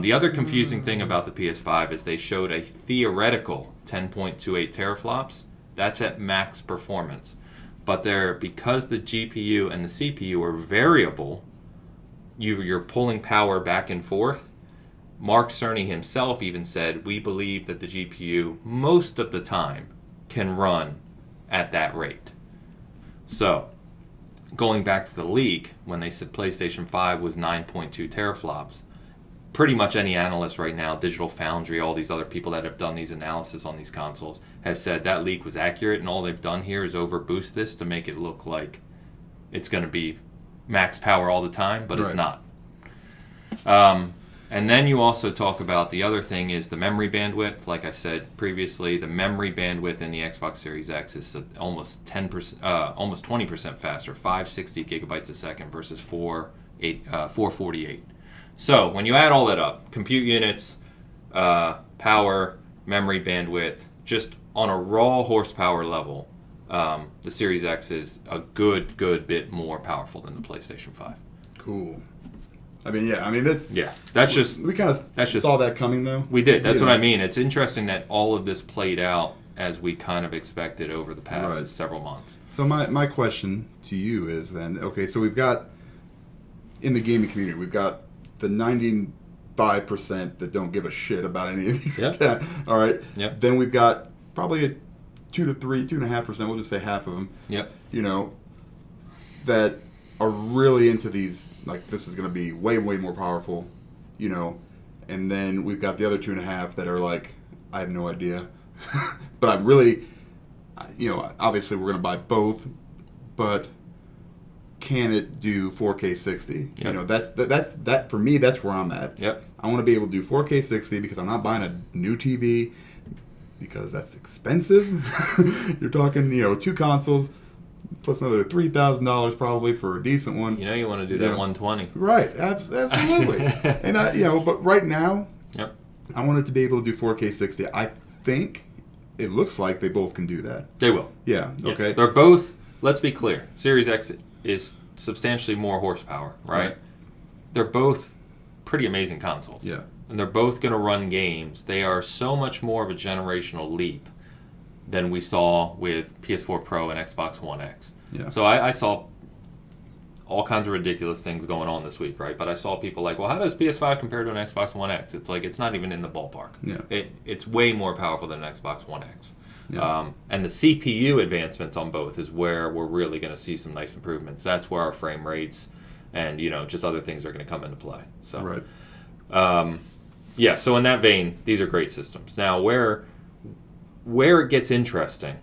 The other confusing thing about the PS5 is they showed a theoretical 10.28 teraflops. That's at max performance. But because the GPU and the CPU are variable, you're pulling power back and forth. Mark Cerny himself even said, we believe that the GPU most of the time can run at that rate. So, going back to the leak, when they said PlayStation 5 was 9.2 teraflops, pretty much any analyst right now, Digital Foundry, all these other people that have done these analysis on these consoles, have said that leak was accurate, and all they've done here is overboost this to make it look like it's going to be max power all the time, but it's not. And then you also talk about the other thing is the memory bandwidth. Like I said previously, the memory bandwidth in the Xbox Series X is almost 20% faster, 560 gigabytes a second versus 448. So when you add all that up, compute units, power, memory bandwidth, just on a raw horsepower level, the Series X is a good bit more powerful than the PlayStation 5. Cool. That's just we kind of saw that coming though. We did. That's what I mean. It's interesting that all of this played out as we kind of expected over the past several months. So my question to you is then, okay, so we've got in the gaming community, we've got the 95% that don't give a shit about any of these. Yep. All right. Yep. Then we've got probably a 2.5%. We'll just say half of them. Yep. That are really into these. Like, this is going to be way more powerful. And then we've got the other 2.5 that are like, I have no idea. But I'm really, obviously we're going to buy both, but can it do 4K 60? Yep. That's for me. That's where I'm at. Yep. I want to be able to do 4K 60 because I'm not buying a new TV because that's expensive. You're talking, 2 consoles plus another $3,000 probably for a decent one. You want to do that 120. Right. Absolutely. And but right now, yep, I want it to be able to do 4K 60. I think it looks like they both can do that. They will. Yeah. Yes. Okay. They're both. Let's be clear. Series X is substantially more horsepower, right? They're both pretty amazing consoles. Yeah. And they're both going to run games. They are so much more of a generational leap than we saw with PS4 Pro and Xbox One X. Yeah. So I saw all kinds of ridiculous things going on this week, right? But I saw people like, well, how does PS5 compare to an Xbox One X? It's like, it's not even in the ballpark. Yeah. It's way more powerful than an Xbox One X. And the CPU advancements on both is where we're really going to see some nice improvements. That's where our frame rates and just other things are going to come into play. So right. Yeah, so in that vein, these are great systems. Now, where it gets interesting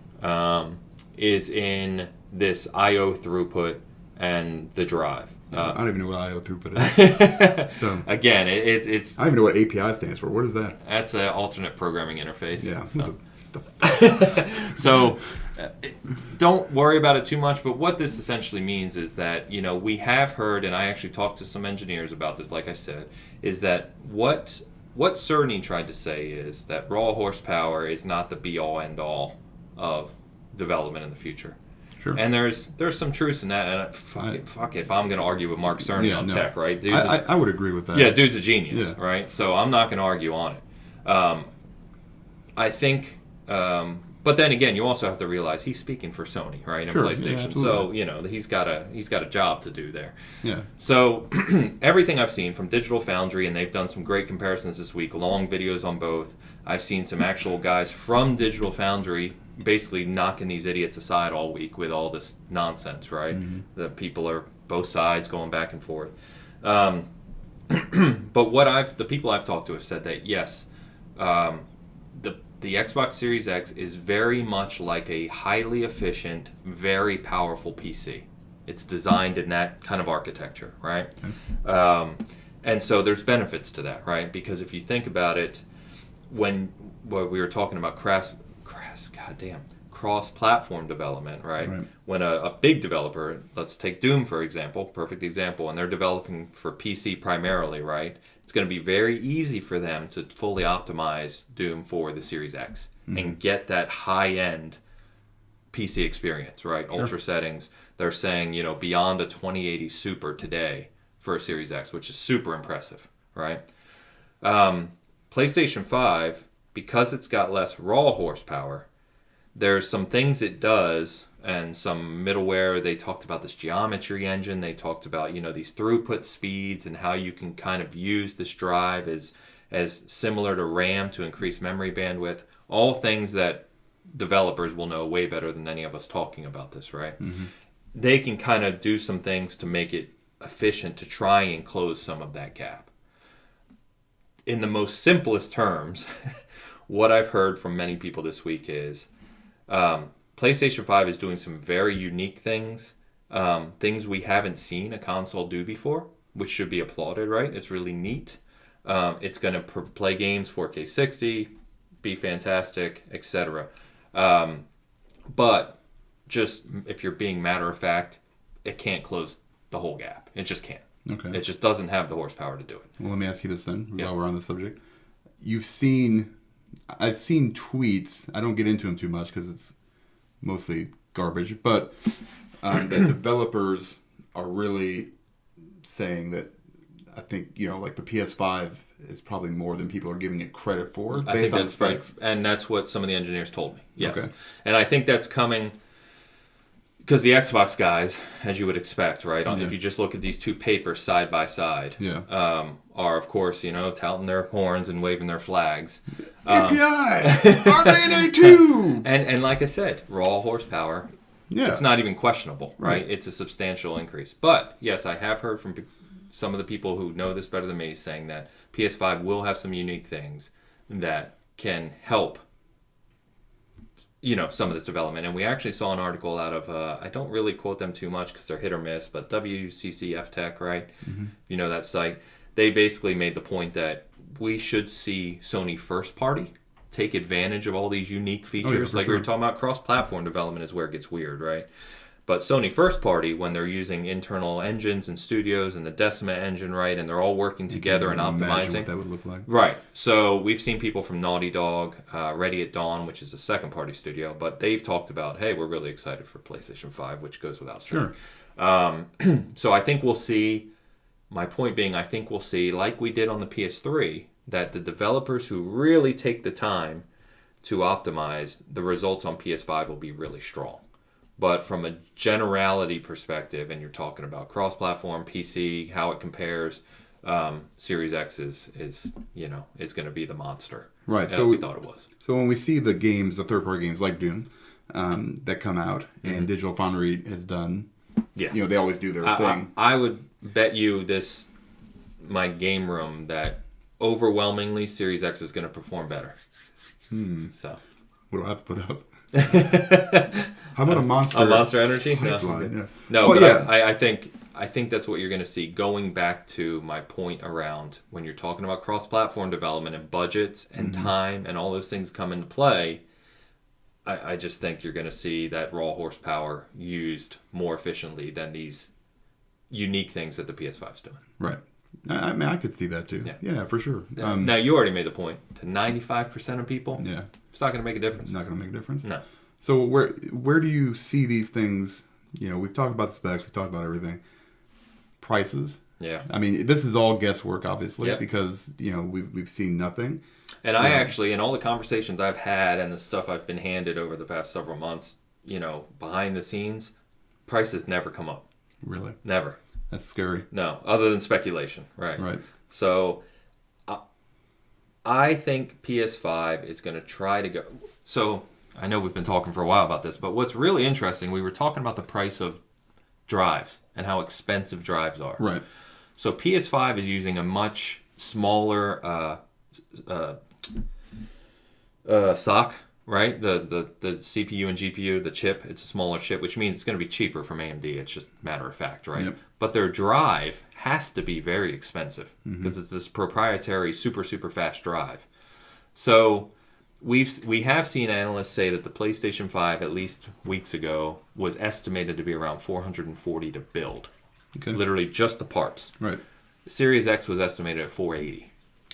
is in this I/O throughput and the drive. I don't even know what I/O throughput is. So, again, it's. I don't even know what API stands for. What is that? That's an alternate programming interface. Yeah. So don't worry about it too much. But what this essentially means is that we have heard, and I actually talked to some engineers about this. Like I said, is that what Cerny tried to say is that raw horsepower is not the be-all, end-all of development in the future. Sure. And there's some truth in that. And fuck it, if I'm going to argue with Mark Cerny on tech, right? I would agree with that. Yeah, dude's a genius, right? So I'm not going to argue on it. I think... but then again, you also have to realize he's speaking for Sony, right, and PlayStation. So he's got a job to do there. Yeah. So everything I've seen from Digital Foundry, and they've done some great comparisons this week, long videos on both. I've seen some actual guys from Digital Foundry basically knocking these idiots aside all week with all this nonsense, right? Mm-hmm. The people are both sides going back and forth. But the people I've talked to have said that yes, the Xbox Series X is very much like a highly efficient, very powerful PC. It's designed in that kind of architecture, right? And so there's benefits to that, right? Because if you think about it, when we were talking about cross-platform development, right? When a big developer, let's take Doom for example, perfect example, and they're developing for PC primarily, right? It's going to be very easy for them to fully optimize Doom for the Series X and get that high-end PC experience, right? Sure. Ultra settings. They're saying, beyond a 2080 Super today for a Series X, which is super impressive, right? PlayStation 5, because it's got less raw horsepower, there's some things it does and some middleware. They talked about this geometry engine. They talked about, these throughput speeds and how you can kind of use this drive as similar to RAM to increase memory bandwidth. All things that developers will know way better than any of us talking about this, right? Mm-hmm. They can kind of do some things to make it efficient to try and close some of that gap. In the most simplest terms, what I've heard from many people this week is PlayStation 5 is doing some very unique things, things we haven't seen a console do before, which should be applauded, right? It's really neat. It's going to play games 4K 60, be fantastic, etc. But just if you're being matter of fact, it can't close the whole gap. It just can't. Okay. It just doesn't have the horsepower to do it. Well, let me ask you this then, while we're on the subject. I've seen tweets. I don't get into them too much because it's mostly garbage, but that developers are really saying that I think, like the PS5 is probably more than people are giving it credit for based on specs. Right. And that's what some of the engineers told me. Yes. Okay. And I think that's coming because the Xbox guys, as you would expect, right? If you just look at these two papers side by side, are of course, touting their horns and waving their flags. API! RDNA2! And like I said, raw horsepower, it's not even questionable, right? It's a substantial increase. But yes, I have heard from some of the people who know this better than me saying that PS5 will have some unique things that can help some of this development. And we actually saw an article out of, I don't really quote them too much because they're hit or miss, but WCCF Tech, right? Mm-hmm. You know that site. They basically made the point that we should see Sony first party take advantage of all these unique features. We were talking about cross-platform development is where it gets weird, right? But Sony first party, when they're using internal engines and studios and the Decima engine, right, and they're all working together and optimizing. Imagine what that would look like. Right. So we've seen people from Naughty Dog, Ready at Dawn, which is a second-party studio, but they've talked about, hey, we're really excited for PlayStation 5, which goes without saying. Sure. So I think we'll see, my point being, I think we'll see, like we did on the PS3, that the developers who really take the time to optimize, the results on PS5 will be really strong. But from a generality perspective, and you're talking about cross-platform, PC, how it compares, Series X is going to be the monster. Right. So we thought it was. So when we see the games, the third-party games like Doom, that come out, and Digital Foundry has done, they always do their thing. I would bet you my game room, that overwhelmingly Series X is going to perform better. So what do I have to put up? How about a Monster? A Monster Energy? Pipeline, No, I think that's what you're going to see. Going back to my point around when you're talking about cross-platform development and budgets and time and all those things come into play, I just think you're going to see that raw horsepower used more efficiently than these unique things that the PS5's doing. Right. I mean, I could see that too. Yeah, for sure. Yeah. Now, you already made the point. To 95% of people, it's not going to make a difference. It's not going to make a difference? No. So where do you see these things? We've talked about the specs. We've talked about everything. Prices. Yeah. I mean, this is all guesswork, obviously, because, we've seen nothing. And I actually, in all the conversations I've had and the stuff I've been handed over the past several months, behind the scenes, prices never come up. Really? Never. That's scary. No, other than speculation. Right. Right. So I think PS5 is going to try to go. So I know we've been talking for a while about this, but what's really interesting, we were talking about the price of drives and how expensive drives are. Right. So PS5 is using a much smaller SoC, right? The CPU and GPU, the chip, it's a smaller chip, which means it's going to be cheaper from AMD. It's just matter of fact, right? Yep. But their drive has to be very expensive because it's this proprietary super fast drive. So we have seen analysts say that the PlayStation 5, at least weeks ago, was estimated to be around $440 to build. Okay. Literally just the parts. Right. Series X was estimated at $480.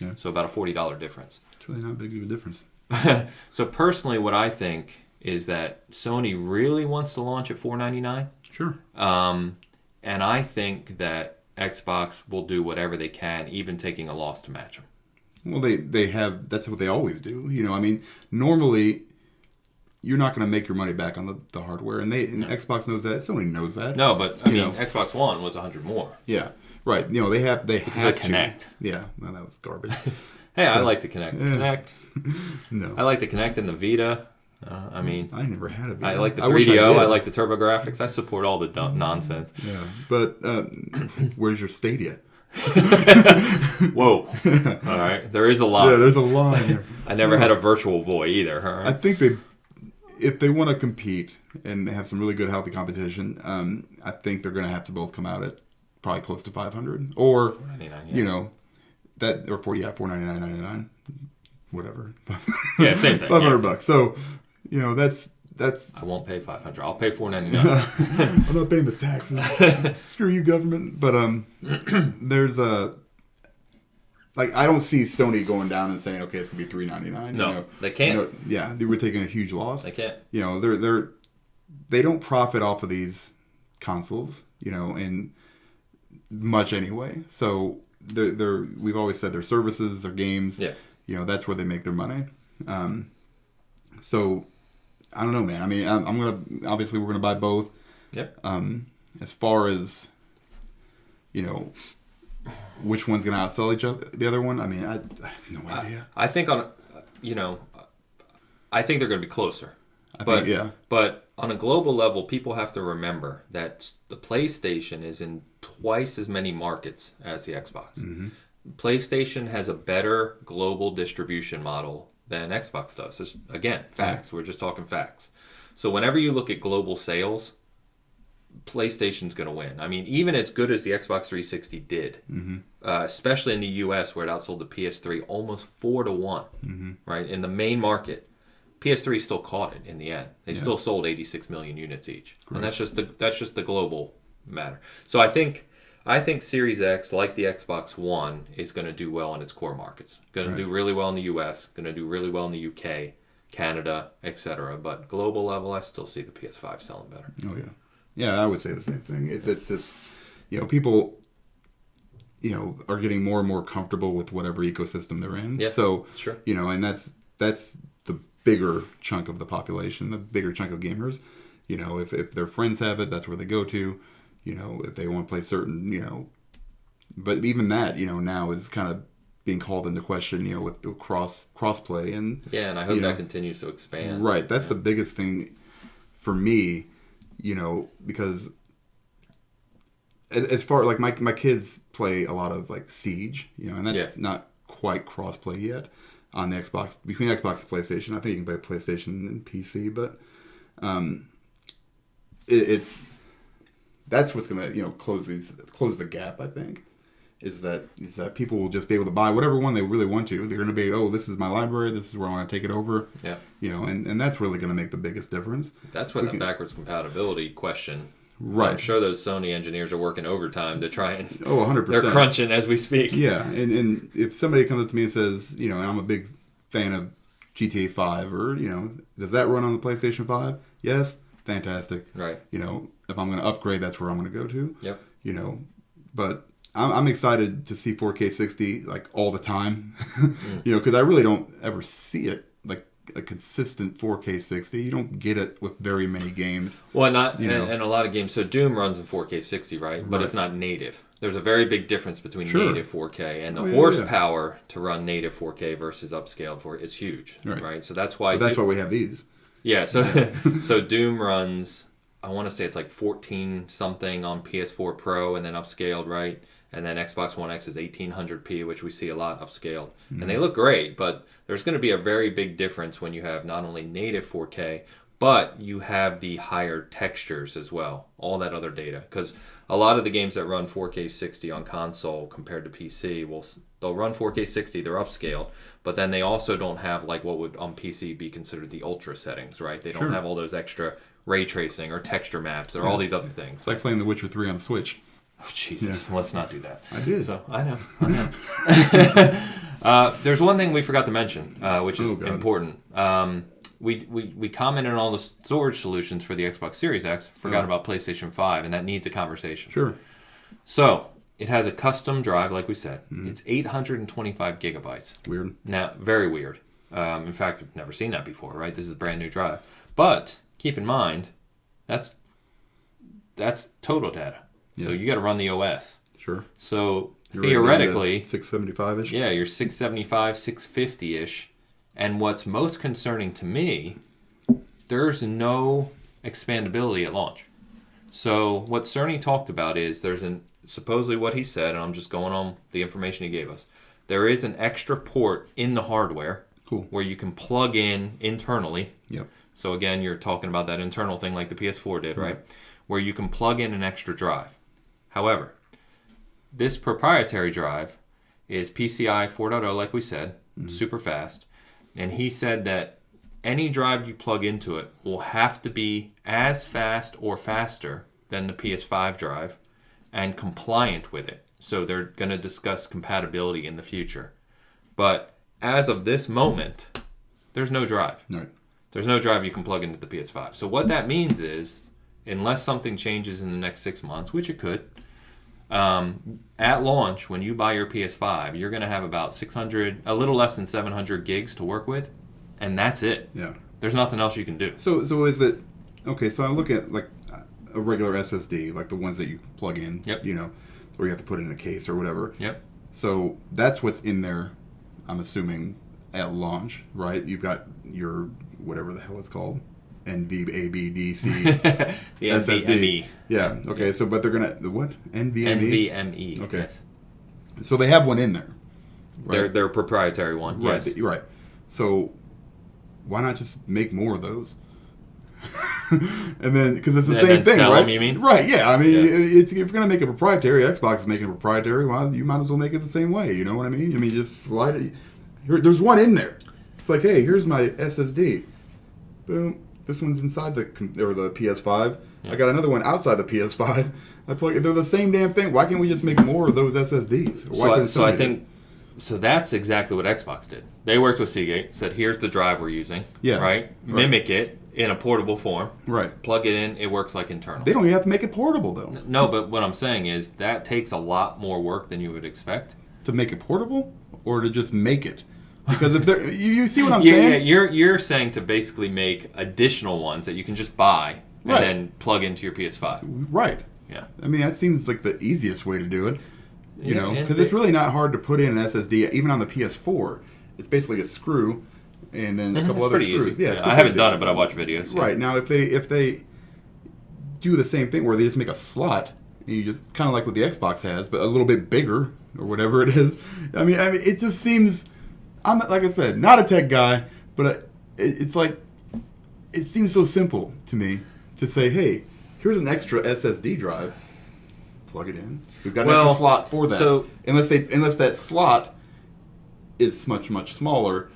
Yeah. So about a $40 difference. It's really not big of a difference. So personally, what I think is that Sony really wants to launch at $499. Sure. And I think that Xbox will do whatever they can, even taking a loss to match them. Well, they have. That's what they always do. I mean, normally you're not going to make your money back on the hardware, and Xbox knows that. Sony knows that. No, but I mean, Xbox One was $100 more. Yeah. Right. They have because they Connect. Yeah. Well, that was garbage. Hey, I like the Connect. Connect. No. I like the Connect and the Vita. I mean, I never had a Vita. I like the 3DO. I like the TurboGrafx. I support all the nonsense. Yeah. But where's your Stadia? Whoa. All right. There is a line. Yeah, there's a line here. I never had a Virtual Boy either. All right? I think if they want to compete and have some really good, healthy competition, I think they're going to have to both come out at probably close to $500 or $499, that or $499.99, whatever. Yeah, same thing. $500. So that's. I won't pay $500. I'll pay $499. I'm not paying the taxes. Screw you, government. But there's I don't see Sony going down and saying, okay, it's gonna be $399. No, they can't. They were taking a huge loss. They can't. They don't profit off of these consoles, and much anyway. So we've always said their services, their games, that's where they make their money. So I don't know, man. I mean, we're gonna buy both. Yep. As far as which one's gonna outsell the other one, I mean, I have no idea. I think I think they're gonna be closer. But on a global level, people have to remember that the PlayStation is in twice as many markets as the Xbox. Mm-hmm. PlayStation has a better global distribution model than Xbox does. It's, again, facts. We're just talking facts. So whenever you look at global sales, PlayStation's going to win. I mean, even as good as the Xbox 360 did, especially in the US where it outsold the PS3 almost 4-1, right? In the main market, PS3 still caught it in the end. They still sold 86 million units each. Gross. And that's just the global matter. So I think Series X, like the Xbox One, is going to do well in its core markets. Going to do really well in the US, going to do really well in the UK, Canada, etc. But global level, I still see the PS5 selling better. Oh yeah. Yeah, I would say the same thing. It's just, people, are getting more and more comfortable with whatever ecosystem they're in. Yeah, so, sure. And that's the bigger chunk of the population, the bigger chunk of gamers. If their friends have it, that's where they go to. If they want to play certain, But even that, now is kind of being called into question, with the crossplay and and I hope that continues to expand. Right, that's the biggest thing for me, because as far like my kids play a lot of like Siege, and that's not quite crossplay yet on the Xbox between Xbox and PlayStation. I think you can play PlayStation and PC, but it's that's what's gonna close the gap. I think is that people will just be able to buy whatever one they really want to. They're gonna be, this is my library. This is where I want to take it over. Yeah. And that's really gonna make the biggest difference. That's where the backwards compatibility question. Right. I'm sure those Sony engineers are working overtime to try and 100%. They're crunching as we speak. Yeah, and if somebody comes up to me and says, and I'm a big fan of GTA 5, or does that run on the PlayStation 5? Yes, fantastic. Right. If I'm going to upgrade, that's where I'm going to go to. Yep. But I'm excited to see 4K 60 like all the time, because I really don't ever see it like a consistent 4K 60. You don't get it with very many games. Well, and a lot of games. So Doom runs in 4K 60, right? But it's not native. There's a very big difference between native 4K and the horsepower to run native 4K versus upscaled 4K is huge, right? So that's why why we have these. Yeah, so so Doom runs, I want to say it's like 14 something on PS4 Pro and then upscaled, right? And then Xbox One X is 1800p, which we see a lot upscaled. Mm-hmm. And they look great, but there's going to be a very big difference when you have not only native 4K, but you have the higher textures as well, all that other data. Because a lot of the games that run 4K 60 on console compared to PC, they'll run 4K 60, they're upscaled, but then they also don't have like what would on PC be considered the ultra settings, right? They don't have all those extra ray tracing or texture maps or all these other things. It's like playing The Witcher 3 on the Switch. Oh, Jesus, let's not do that. I did. So I know. There's one thing we forgot to mention, which is important. We commented on all the storage solutions for the Xbox Series X, forgot about PlayStation 5, and that needs a conversation. Sure. So, it has a custom drive, like we said. It's 825 gigabytes. Weird. Now, very weird. In fact, I've never seen that before, right? This is a brand new drive. But, keep in mind, that's total data. So you got to run the OS. Sure. So theoretically, 675-ish. Yeah, you're 675, 650-ish. And what's most concerning to me, there's no expandability at launch. So what Cerny talked about is supposedly what he said, and I'm just going on the information he gave us. There is an extra port in the hardware where you can plug in internally. Yep. So again, you're talking about that internal thing like the PS4 did, right? Where you can plug in an extra drive. However, this proprietary drive is PCI 4.0, like we said, super fast. And he said that any drive you plug into it will have to be as fast or faster than the PS5 drive and compliant with it. So they're going to discuss compatibility in the future. But as of this moment, there's no drive. Right. There's no drive you can plug into the PS5. So what that means is, unless something changes in the next 6 months, which it could, at launch, when you buy your PS5, you're going to have about a little less than 700 gigs to work with, and that's it. Yeah. There's nothing else you can do. So is it, okay, so I look at like a regular SSD, like the ones that you plug in, or you have to put in a case or whatever. Yep. So that's what's in there, I'm assuming, at launch, right? You've got your, whatever the hell it's called, NVABDC the SSD. NVMe. Yeah. Okay. So, but they're gonna the what? NVMe. NVMe. Okay. Yes. So they have one in there. Right? Their proprietary one. Right. Yes. Right. So why not just make more of those? And then because it's the same thing, sell right? them, you mean? Right. Yeah. I mean, it's if you're gonna make a proprietary, Xbox is making a proprietary. Well, you might as well make it the same way. You know what I mean? Just slide it. There's one in there. It's like, hey, here's my SSD. Boom. This one's inside the PS5. Yeah. I got another one outside the PS5. They're the same damn thing. Why can't we just make more of those SSDs? So that's exactly what Xbox did. They worked with Seagate, said, here's the drive we're using. Yeah. Right? Mimic it in a portable form. Right. Plug it in. It works like internal. They don't even have to make it portable, though. No, but what I'm saying is that takes a lot more work than you would expect. To make it portable? Or to just make it? Because if you see what I'm saying? Yeah, you're saying to basically make additional ones that you can just buy and then plug into your PS5. Right. Yeah. I mean, that seems like the easiest way to do it. You know, because it's really not hard to put in an SSD, even on the PS4. It's basically a screw and then a couple other screws. Easy. Yeah, I haven't done it, but I've watched videos. Yeah. Right. Now, if they do the same thing where they just make a slot, and you just kind of like what the Xbox has, but a little bit bigger or whatever it is. I mean, it just seems. I'm not, like I said, not a tech guy, but it's like it seems so simple to me to say, hey, here's an extra SSD drive. Plug it in. We've got an extra slot for that. So unless that slot is much smaller,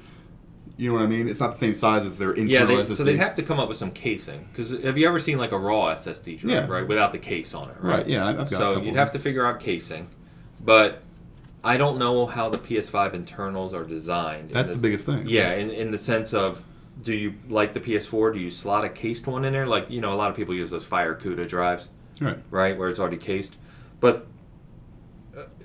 you know what I mean? It's not the same size as their internal SSD. So they'd have to come up with some casing. Because have you ever seen like a raw SSD drive, right, without the case on it, right? Yeah, I've got. So you'd have to figure out casing, but I don't know how the PS5 internals are designed. That's the biggest thing. Yeah, in the sense of, do you like the PS4? Do you slot a cased one in there? Like, you know, a lot of people use those Fire CUDA drives, right, where it's already cased. But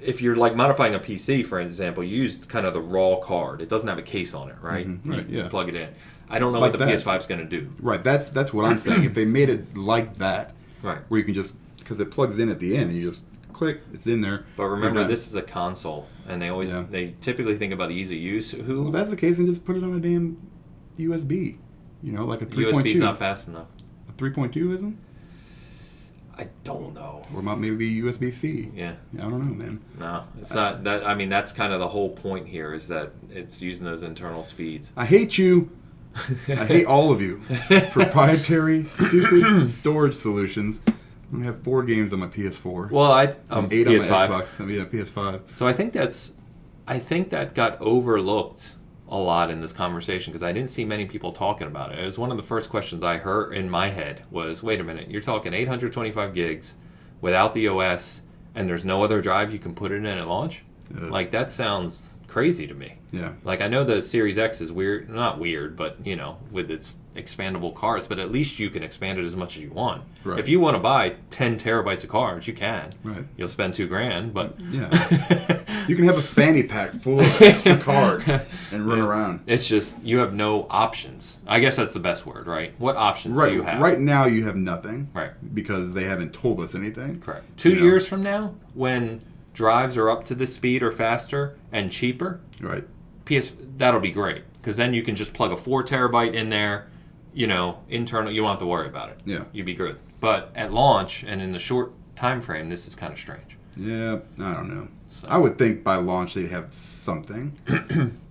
if you're like modifying a PC, for example, you use kind of the raw card. It doesn't have a case on it, right? Mm-hmm. Right. Yeah. Plug it in. I don't know like what the PS5 is going to do. Right. That's what I'm saying. If they made it like that, right, where you can just, because it plugs in at the end, and you just click, it's in there. But remember, this is a console, and they typically think about ease of use. Well, if that's the case, then just put it on a damn USB. You know, like a 3.2. USB's not fast enough. A 3.2 isn't? I don't know. Or maybe USB-C. Yeah. I don't know, man. No, it's not. That. I mean, that's kind of the whole point here, is that it's using those internal speeds. I hate you. I hate all of you. Proprietary, stupid storage solutions. I have 4 games on my PS4. Well, 8 PS5. on my Xbox. I mean, PS5. So I think that got overlooked a lot in this conversation, because I didn't see many people talking about it. It was one of the first questions I heard in my head was, wait a minute, you're talking 825 gigs without the OS, and there's no other drive you can put it in at launch? Like, that sounds crazy to me. Yeah. Like, I know the Series X is weird, not weird, but, you know, with its expandable cards, but at least you can expand it as much as you want. Right. If you want to buy 10 terabytes of cards, you can. Right. You'll spend $2,000, but... Yeah. You can have a fanny pack full of extra cards and run around. It's just, you have no options. I guess that's the best word, right? What options do you have? Right now, you have nothing. Right. Because they haven't told us anything. Correct. 2 years from now, when drives are up to this speed or faster and cheaper, right, that'll be great. Because then you can just plug a 4 terabyte in there, you know, internal. You won't have to worry about it. Yeah. You'd be good. But at launch and in the short time frame, this is kind of strange. Yeah, I don't know. So. I would think by launch they'd have something,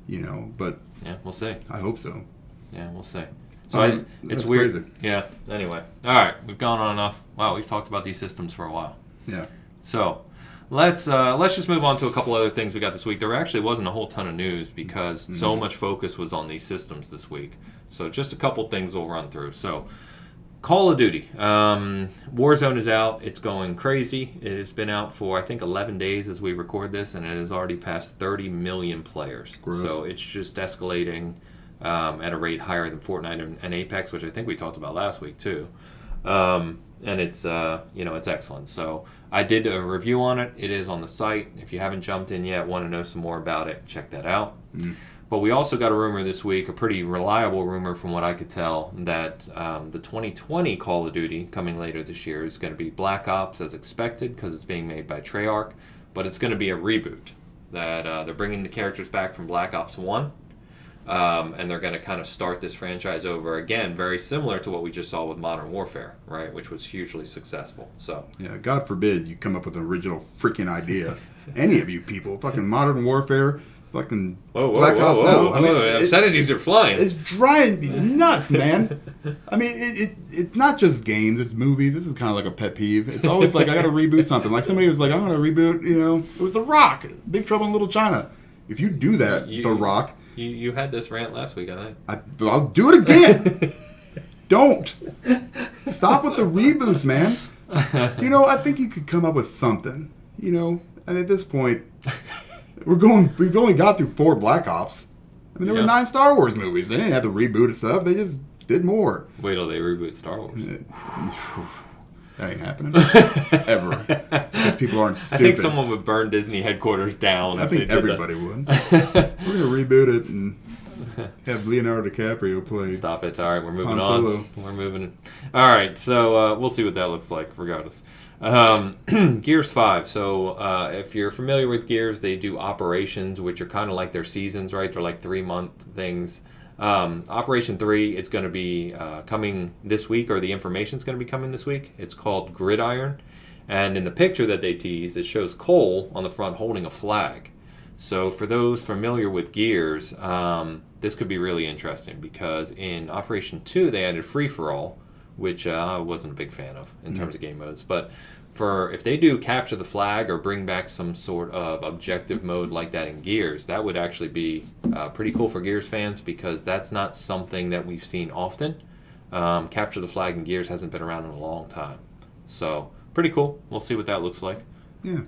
you know, but... Yeah, we'll see. I hope so. Yeah, we'll see. So it's weird. Crazy. Yeah, anyway. All right, we've gone on enough. Wow, we've talked about these systems for a while. Yeah. So... Let's just move on to a couple other things we got this week. There actually wasn't a whole ton of news because so much focus was on these systems this week. So just a couple things we'll run through. So Call of Duty. Warzone is out. It's going crazy. It has been out for, I think, 11 days as we record this, and it has already passed 30 million players. Gross. So it's just escalating at a rate higher than Fortnite and Apex, which I think we talked about last week too. And it's it's excellent. So I did a review on it. It is on the site. If you haven't jumped in yet, want to know some more about it, check that out. But we also got a rumor this week, a pretty reliable rumor from what I could tell, that the 2020 Call of Duty coming later this year is going to be Black Ops as expected, because it's being made by Treyarch, but it's going to be a reboot. That they're bringing the characters back from Black Ops 1. And they're going to kind of start this franchise over again, very similar to what we just saw with Modern Warfare, right, which was hugely successful. So yeah, God forbid you come up with an original freaking idea. Any of you people, fucking Modern Warfare, fucking Black Ops. I mean, obscenities are flying. It's driving me nuts, man. I mean, it's not just games; it's movies. This is kind of like a pet peeve. It's always like I got to reboot something. Like somebody was like, "I'm going to reboot." You know, it was The Rock, Big Trouble in Little China. If you do that, The Rock. You had this rant last week, I think. I'll do it again. Don't. Stop with the reboots, man. You know, I think you could come up with something. You know, and at this point, we've only got through 4 Black Ops. I mean, there were 9 Star Wars movies. They didn't have to reboot and stuff. They just did more. Wait till they reboot Star Wars. That ain't happening. Ever. Because people aren't stupid. I think someone would burn Disney headquarters down. I think everybody would. We're going to reboot it and Have Leonardo DiCaprio play. Stop it. All right, we're moving Han on. Solo. We're moving. All right, so we'll see what that looks like regardless. Gears 5. So if you're familiar with Gears, they do operations, which are kind of like their seasons, right? They're like 3-month things. Operation 3 is going to be coming this week, or the information's going to be coming this week. It's called Gridiron. And in the picture that they teased, it shows Cole on the front holding a flag. So for those familiar with Gears, this could be really interesting because in Operation 2, they added free-for-all, which I wasn't a big fan of in terms of game modes. But if they do capture the flag or bring back some sort of objective mode like that in Gears, that would actually be pretty cool for Gears fans because that's not something that we've seen often. Capture the flag in Gears hasn't been around in a long time. So pretty cool. We'll see what that looks like. Yeah.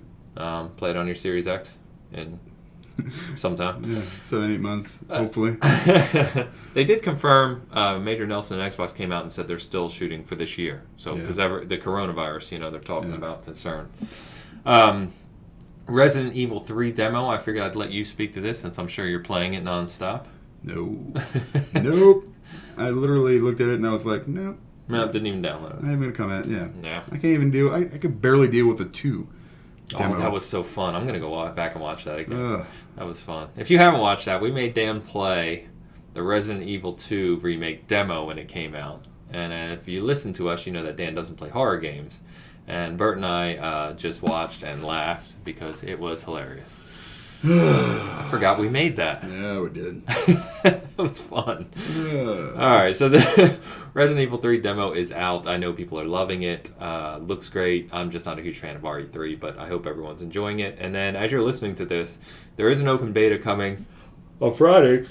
Play it on your Series X in sometime. Yeah, 7-8 months, hopefully. They did confirm, Major Nelson and Xbox came out and said they're still shooting for this year. So, because the coronavirus, they're talking about concern. Resident Evil 3 demo, I figured I'd let you speak to this since I'm sure you're playing it nonstop. No. Nope. I literally looked at it and I was like, nope. No, didn't even download it. I'm going to comment, Yeah. I can't even deal, I could barely deal with the 2 demo. Oh, that was so fun. I'm going to go back and watch that again. That was fun. If you haven't watched that, we made Dan play the Resident Evil 2 remake demo when it came out. And if you listen to us, you know that Dan doesn't play horror games. And Bert and I just watched and laughed because it was hilarious. I forgot we made that. Yeah, we did. It was fun. All right, so the Resident Evil 3 demo is out. I know people are loving it. Looks great. I'm just not a huge fan of RE3, but I hope everyone's enjoying it. And then as you're listening to this, there is an open beta coming on Friday,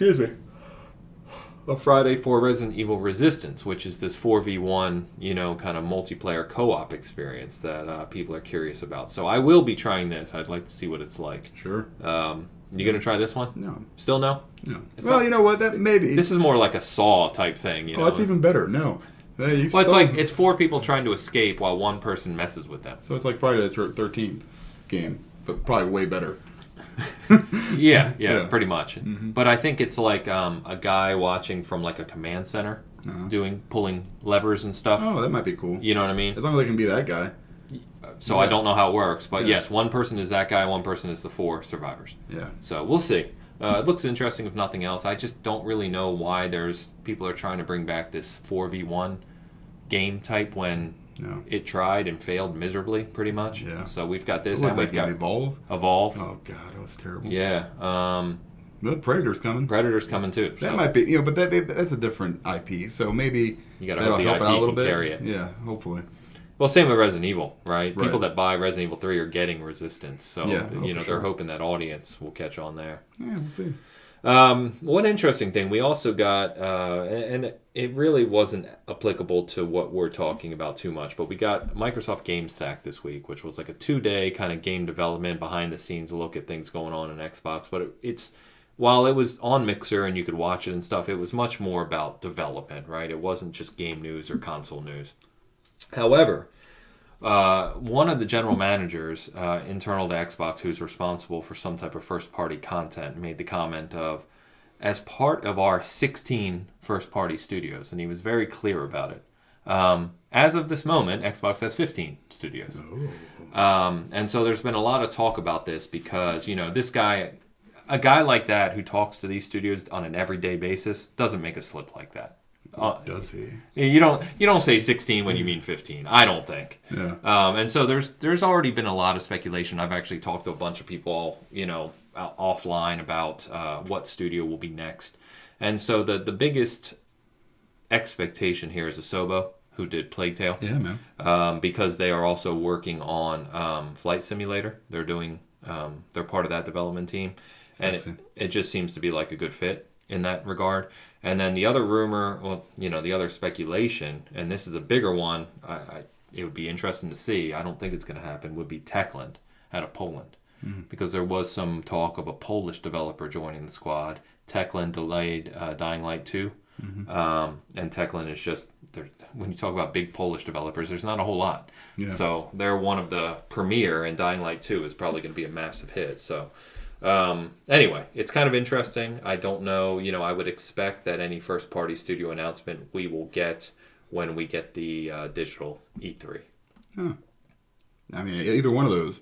on Friday for Resident Evil Resistance, which is this 4v1, kind of multiplayer co-op experience that people are curious about. So I will be trying this. I'd like to see what it's like. Sure. You going to try this one? No. Still no? No. Well, you know what? That maybe. This is more like a Saw type thing, Oh, that's even better. No. Hey, it's 4 people trying to escape while one person messes with them. So it's like Friday the 13th game, but probably way better. Yeah, pretty much. Mm-hmm. But I think it's like a guy watching from like a command center, pulling levers and stuff. Oh, that might be cool. You know what I mean? As long as they can be that guy. So I don't know how it works, but yes, one person is that guy, one person is the 4 survivors. Yeah. So we'll see. It looks interesting if nothing else. I just don't really know why people are trying to bring back this 4v1 game type when it tried and failed miserably, pretty much. Yeah. So we've got this. And we've got Evolve. Oh God, that was terrible. Yeah. The Predator's coming. Predator's coming too. That might be, but that's a different IP. So maybe you gotta hope the IP can carry it. Yeah, hopefully. Well, same with Resident Evil, right? People that buy Resident Evil 3 are getting Resistance, so they're hoping that audience will catch on there. Yeah, we'll see. One interesting thing, we also got, and it really wasn't applicable to what we're talking about too much, but we got Microsoft Game Stack this week, which was like a 2-day kind of game development, behind the scenes look at things going on in Xbox. But while it was on Mixer and you could watch it and stuff, it was much more about development, right? It wasn't just game news or console news. However, one of the general managers internal to Xbox who's responsible for some type of first-party content made the comment of, as part of our 16 first-party studios, and he was very clear about it. As of this moment, Xbox has 15 studios. And so there's been a lot of talk about this because, this guy, a guy like that who talks to these studios on an everyday basis doesn't make a slip like that. Does he? You don't say 16 when you mean 15. I don't think. Yeah. And so there's already been a lot of speculation. I've actually talked to a bunch of people, offline about what studio will be next. And so the biggest expectation here is Asobo, who did Plague Tale. Yeah, man. Because they are also working on Flight Simulator. They're doing. They're part of that development team, Sexy. and it just seems to be like a good fit in that regard. And then the other rumor, the other speculation, and this is a bigger one, it would be interesting to see, I don't think it's going to happen, would be Techland out of Poland. Mm-hmm. Because there was some talk of a Polish developer joining the squad. Techland delayed Dying Light 2. Mm-hmm. And Techland is just, when you talk about big Polish developers, there's not a whole lot. Yeah. So they're one of the premier, and Dying Light 2 is probably going to be a massive hit. So Anyway, it's kind of interesting. I don't know. I would expect that any first-party studio announcement we will get when we get the digital E3. Huh. I mean, either one of those,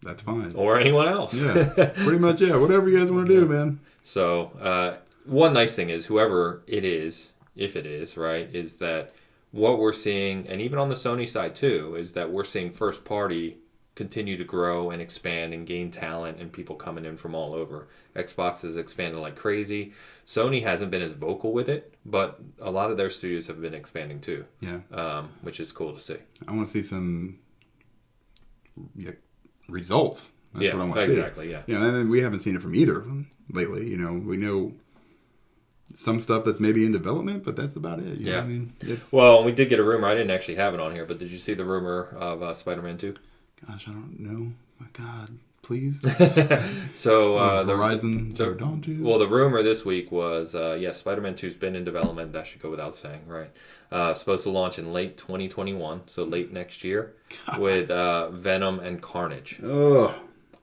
that's fine. Or anyone else. Yeah, pretty much, yeah. Whatever you guys want to do, man. So, one nice thing is, whoever it is, if it is, right, is that what we're seeing, and even on the Sony side too, is that we're seeing first-party continue to grow and expand and gain talent and people coming in from all over. Xbox is expanding like crazy. Sony hasn't been as vocal with it, but a lot of their studios have been expanding too. Yeah. Which is cool to see. I want to see some results. That's what I want to see. Exactly, yeah. And we haven't seen it from either of them lately. We know some stuff that's maybe in development, but that's about it. You know what I mean? Well, we did get a rumor. I didn't actually have it on here, but did you see the rumor of Spider-Man 2? Gosh, I don't know. My God, please. So the Horizon Zero Dawn 2? Well, the rumor this week was, Spider-Man 2's been in development. That should go without saying, right? Supposed to launch in late 2021, so late next year, with Venom and Carnage. Oh.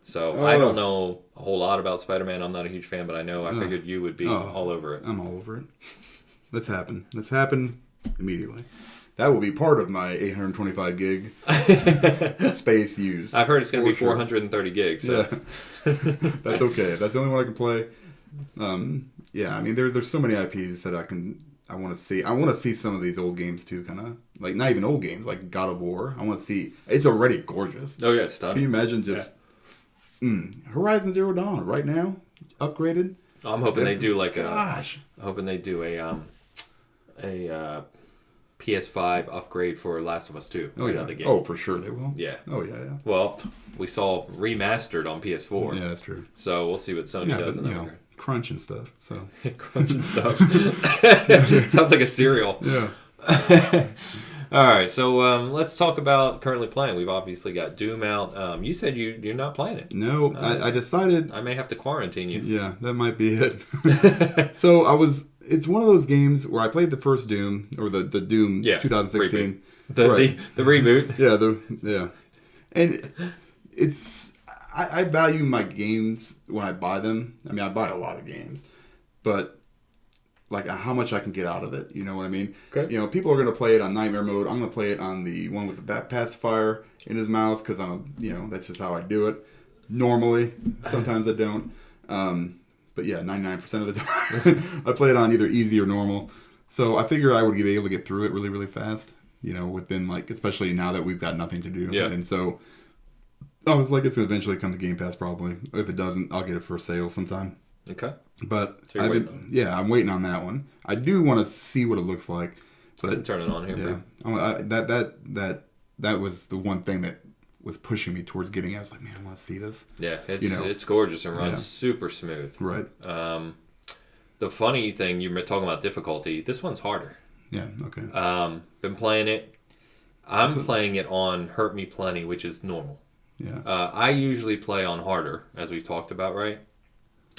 So I don't know a whole lot about Spider-Man. I'm not a huge fan, but I figured you would be all over it. I'm all over it. Let's happen. Let's happen immediately. That will be part of my 825 gig space used. I've heard it's going to be 430 gigs. So. Yeah. That's okay. That's the only one I can play. I mean, there's so many IPs that I want to see. I want to see some of these old games too, kind of like not even old games, like God of War. I want to see. It's already gorgeous. Oh yeah, stunning. Can you imagine just Horizon Zero Dawn right now, upgraded? I'm hoping they do a PS5 upgrade for Last of Us 2. Oh yeah. Oh, for sure they will. Yeah. Oh yeah. Well, we saw remastered on PS4. Yeah, that's true. So we'll see what Sony does in that regard. Crunch and stuff. So crunch and stuff. Sounds like a cereal. Yeah. All right, so let's talk about currently playing. We've obviously got Doom out. You said you're not playing it. No, I decided I may have to quarantine you. Yeah, that might be it. So it's one of those games where I played the first Doom or the Doom 2016. Reboot. The reboot. Yeah. And it's I value my games when I buy them. I mean, I buy a lot of games, but like how much I can get out of it. You know what I mean? Okay. People are going to play it on Nightmare Mode. I'm going to play it on the one with the pacifier in his mouth because that's just how I do it. Normally, sometimes I don't. But yeah, 99% of the time I play it on either easy or normal. So I figure I would be able to get through it really, really fast. Within especially now that we've got nothing to do. Yeah. And so I was like, it's going to eventually come to Game Pass probably. If it doesn't, I'll get it for sale sometime. Okay. But I'm waiting on that one. I do want to see what it looks like. But turn it on here. Yeah, that was the one thing that was pushing me towards getting it. I was like, man, I want to see this. Yeah, it's gorgeous and runs super smooth. Right. The funny thing, you were talking about difficulty. This one's harder. Yeah. Okay. Been playing it. I'm playing it on Hurt Me Plenty, which is normal. Yeah. I usually play on harder, as we've talked about, right?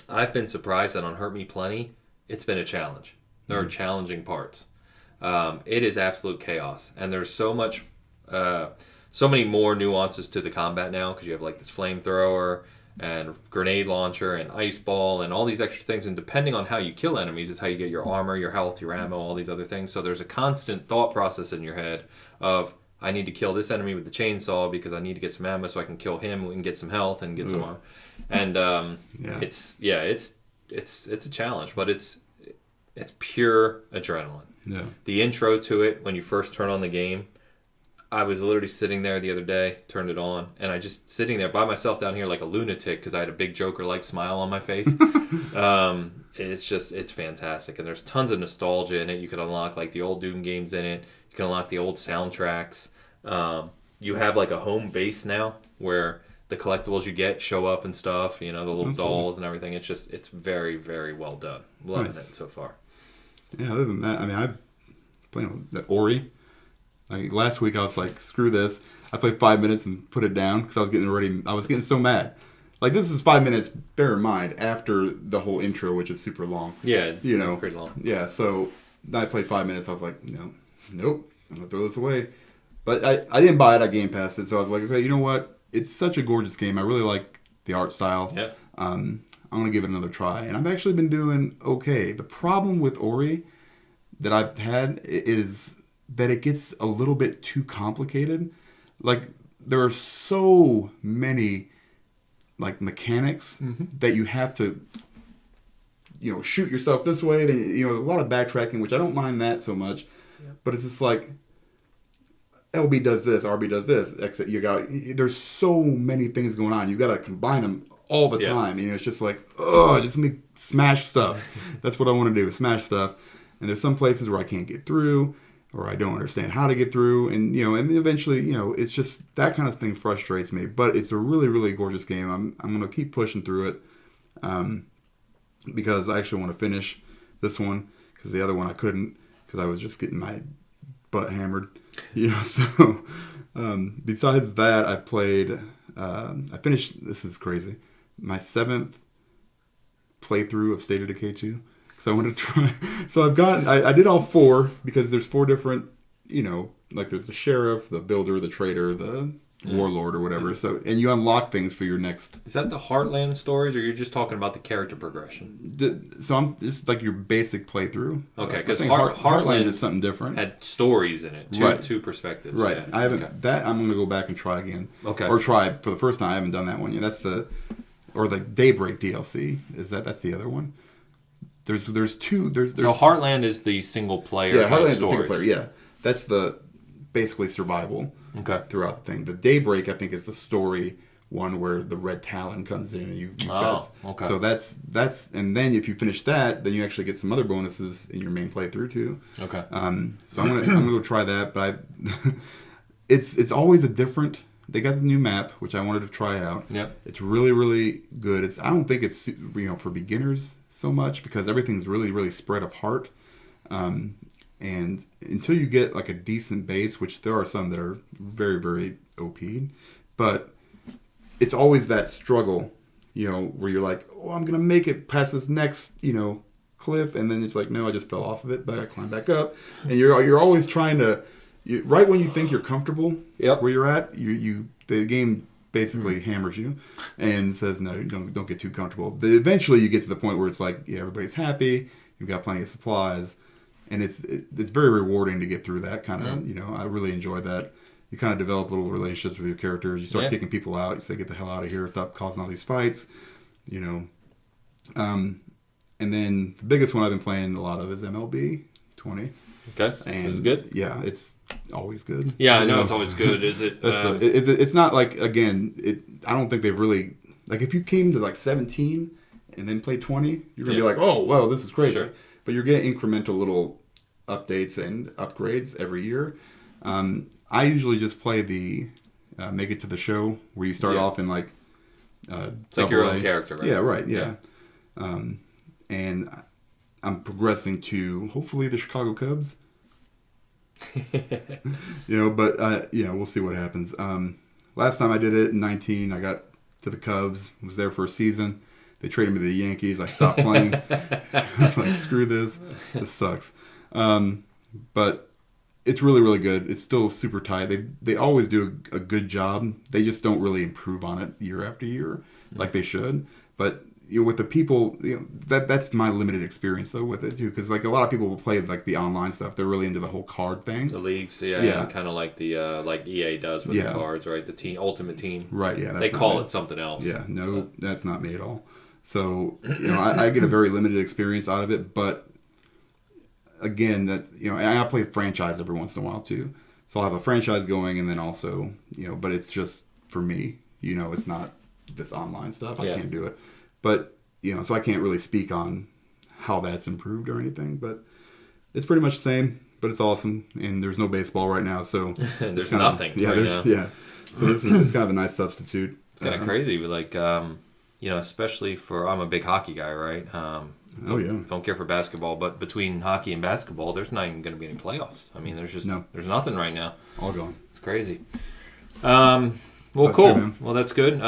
I've been surprised that on Hurt Me Plenty, it's been a challenge. There are challenging parts. It is absolute chaos, and there's so many more nuances to the combat now because you have like this flamethrower and grenade launcher and ice ball and all these extra things. And depending on how you kill enemies is how you get your armor, your health, your ammo, all these other things. So there's a constant thought process in your head of I need to kill this enemy with the chainsaw because I need to get some ammo so I can kill him and get some health and get some armor. And it's a challenge, but it's pure adrenaline. Yeah. The intro to it when you first turn on the game, I was literally sitting there the other day, turned it on, and I just sitting there by myself down here like a lunatic because I had a big Joker-like smile on my face. It's fantastic, and there's tons of nostalgia in it. You can unlock like the old Doom games in it. You can unlock the old soundtracks. You have like a home base now where the collectibles you get show up and stuff. The little dolls and everything. It's very, very well done. Loving it so far. Yeah. Other than that, I mean, I've played the Ori. Like last week, I was like, "Screw this!" I played 5 minutes and put it down because I was getting ready. I was getting so mad. Like this is 5 minutes. Bear in mind after the whole intro, which is super long. Yeah, pretty long. Yeah, so I played 5 minutes. I was like, nope, I'm gonna throw this away. But I didn't buy it. I Game Passed it, so I was like, okay, you know what? It's such a gorgeous game. I really like the art style. Yeah. I'm going to give it another try. And I've actually been doing okay. The problem with Ori that I've had is that it gets a little bit too complicated. Like, there are so many, like, mechanics that you have to, shoot yourself this way. Then, a lot of backtracking, which I don't mind that so much. Yep. But it's just like, LB does this, RB does this. There's so many things going on. You got to combine them all the time. It's just like, just let me smash stuff. That's what I want to do, smash stuff. And there's some places where I can't get through, or I don't understand how to get through, and and eventually, it's just that kind of thing frustrates me. But it's a really, really gorgeous game. I'm gonna keep pushing through it, because I actually want to finish this one, because the other one I couldn't, because I was just getting my butt hammered. So besides that, I played. I finished. This is crazy. My 7th playthrough of State of Decay 2. So I wanted to try. So I did all 4, because there's 4 different, like there's the sheriff, the builder, the trader, the warlord, or whatever. So, and you unlock things for your next. Is that the Heartland stories, or you're just talking about the character progression? This is like your basic playthrough. Okay, because Heartland is something different. Had stories in it, two perspectives. Right. Yeah. I haven't that. I'm going to go back and try again. Okay. Or try for the first time. I haven't done that one yet. That's the Daybreak DLC. That's the other one. There's 2. There's so Heartland is the single player. Yeah, Heartland is the single player. Yeah, that's the basically survival. Okay. Throughout the thing, the Daybreak I think is the story one where the Red Talon comes in and you. Okay. So that's and then if you finish that, then you actually get some other bonuses in your main playthrough too. Okay. So I'm gonna go try that, but it's always a different. They got the new map, which I wanted to try out. Yep. It's really, really good. I don't think it's for beginners so much, because everything's really, really spread apart. And until you get like a decent base, which there are some that are very, very OP'd, but it's always that struggle, where you're like, I'm going to make it past this next, cliff. And then it's like, no, I just fell off of it, but I climbed back up. And you're always trying to, right when you think you're comfortable where you're at, the game basically hammers you and says, no, don't get too comfortable. Eventually you get to the point where it's like, everybody's happy, you've got plenty of supplies, and it's very rewarding to get through that kind of, I really enjoy that. You kind of develop little relationships with your characters. You start kicking people out. You say, get the hell out of here, stop causing all these fights, and then the biggest one I've been playing a lot of is MLB 20. Okay. And is it good? Yeah, it's always good. Yeah, I know it's always good. Is it? It's not like, again, I don't think they've really, like, if you came to like 17 and then played 20, you're gonna be like, oh, well, this is crazy. Sure. But you're getting incremental little updates and upgrades every year. I usually just play the Make It to the Show, where you start off in like it's like your own character, right? Yeah, right. Yeah. And I'm progressing to hopefully the Chicago Cubs. But we'll see what happens. Last time I did it in 19, I got to the Cubs. Was there for a season. They traded me to the Yankees. I stopped playing. I was like, screw this. This sucks. But it's really, really good. It's still super tight. They always do a good job. They just don't really improve on it year after year like they should. But with the people, that's my limited experience though with it too. Because like a lot of people will play like the online stuff. They're really into the whole card thing. The leagues, kind of like the like EA does with the cards, right? The team, Ultimate Team, right? Yeah, they call it something else. Yeah, no, that's not me at all. So I get a very limited experience out of it, but again, that and I play franchise every once in a while too. So I'll have a franchise going, and then also but it's just for me. It's not this online stuff. I can't do it. But, so I can't really speak on how that's improved or anything, but it's pretty much the same, but it's awesome. And there's no baseball right now, so there's nothing. So it's kind of a nice substitute. It's kind of crazy, like, especially I'm a big hockey guy, right? Don't care for basketball, but between hockey and basketball, there's not even going to be any playoffs. I mean, there's nothing right now. All gone. It's crazy. Well, cool. Well, that's good.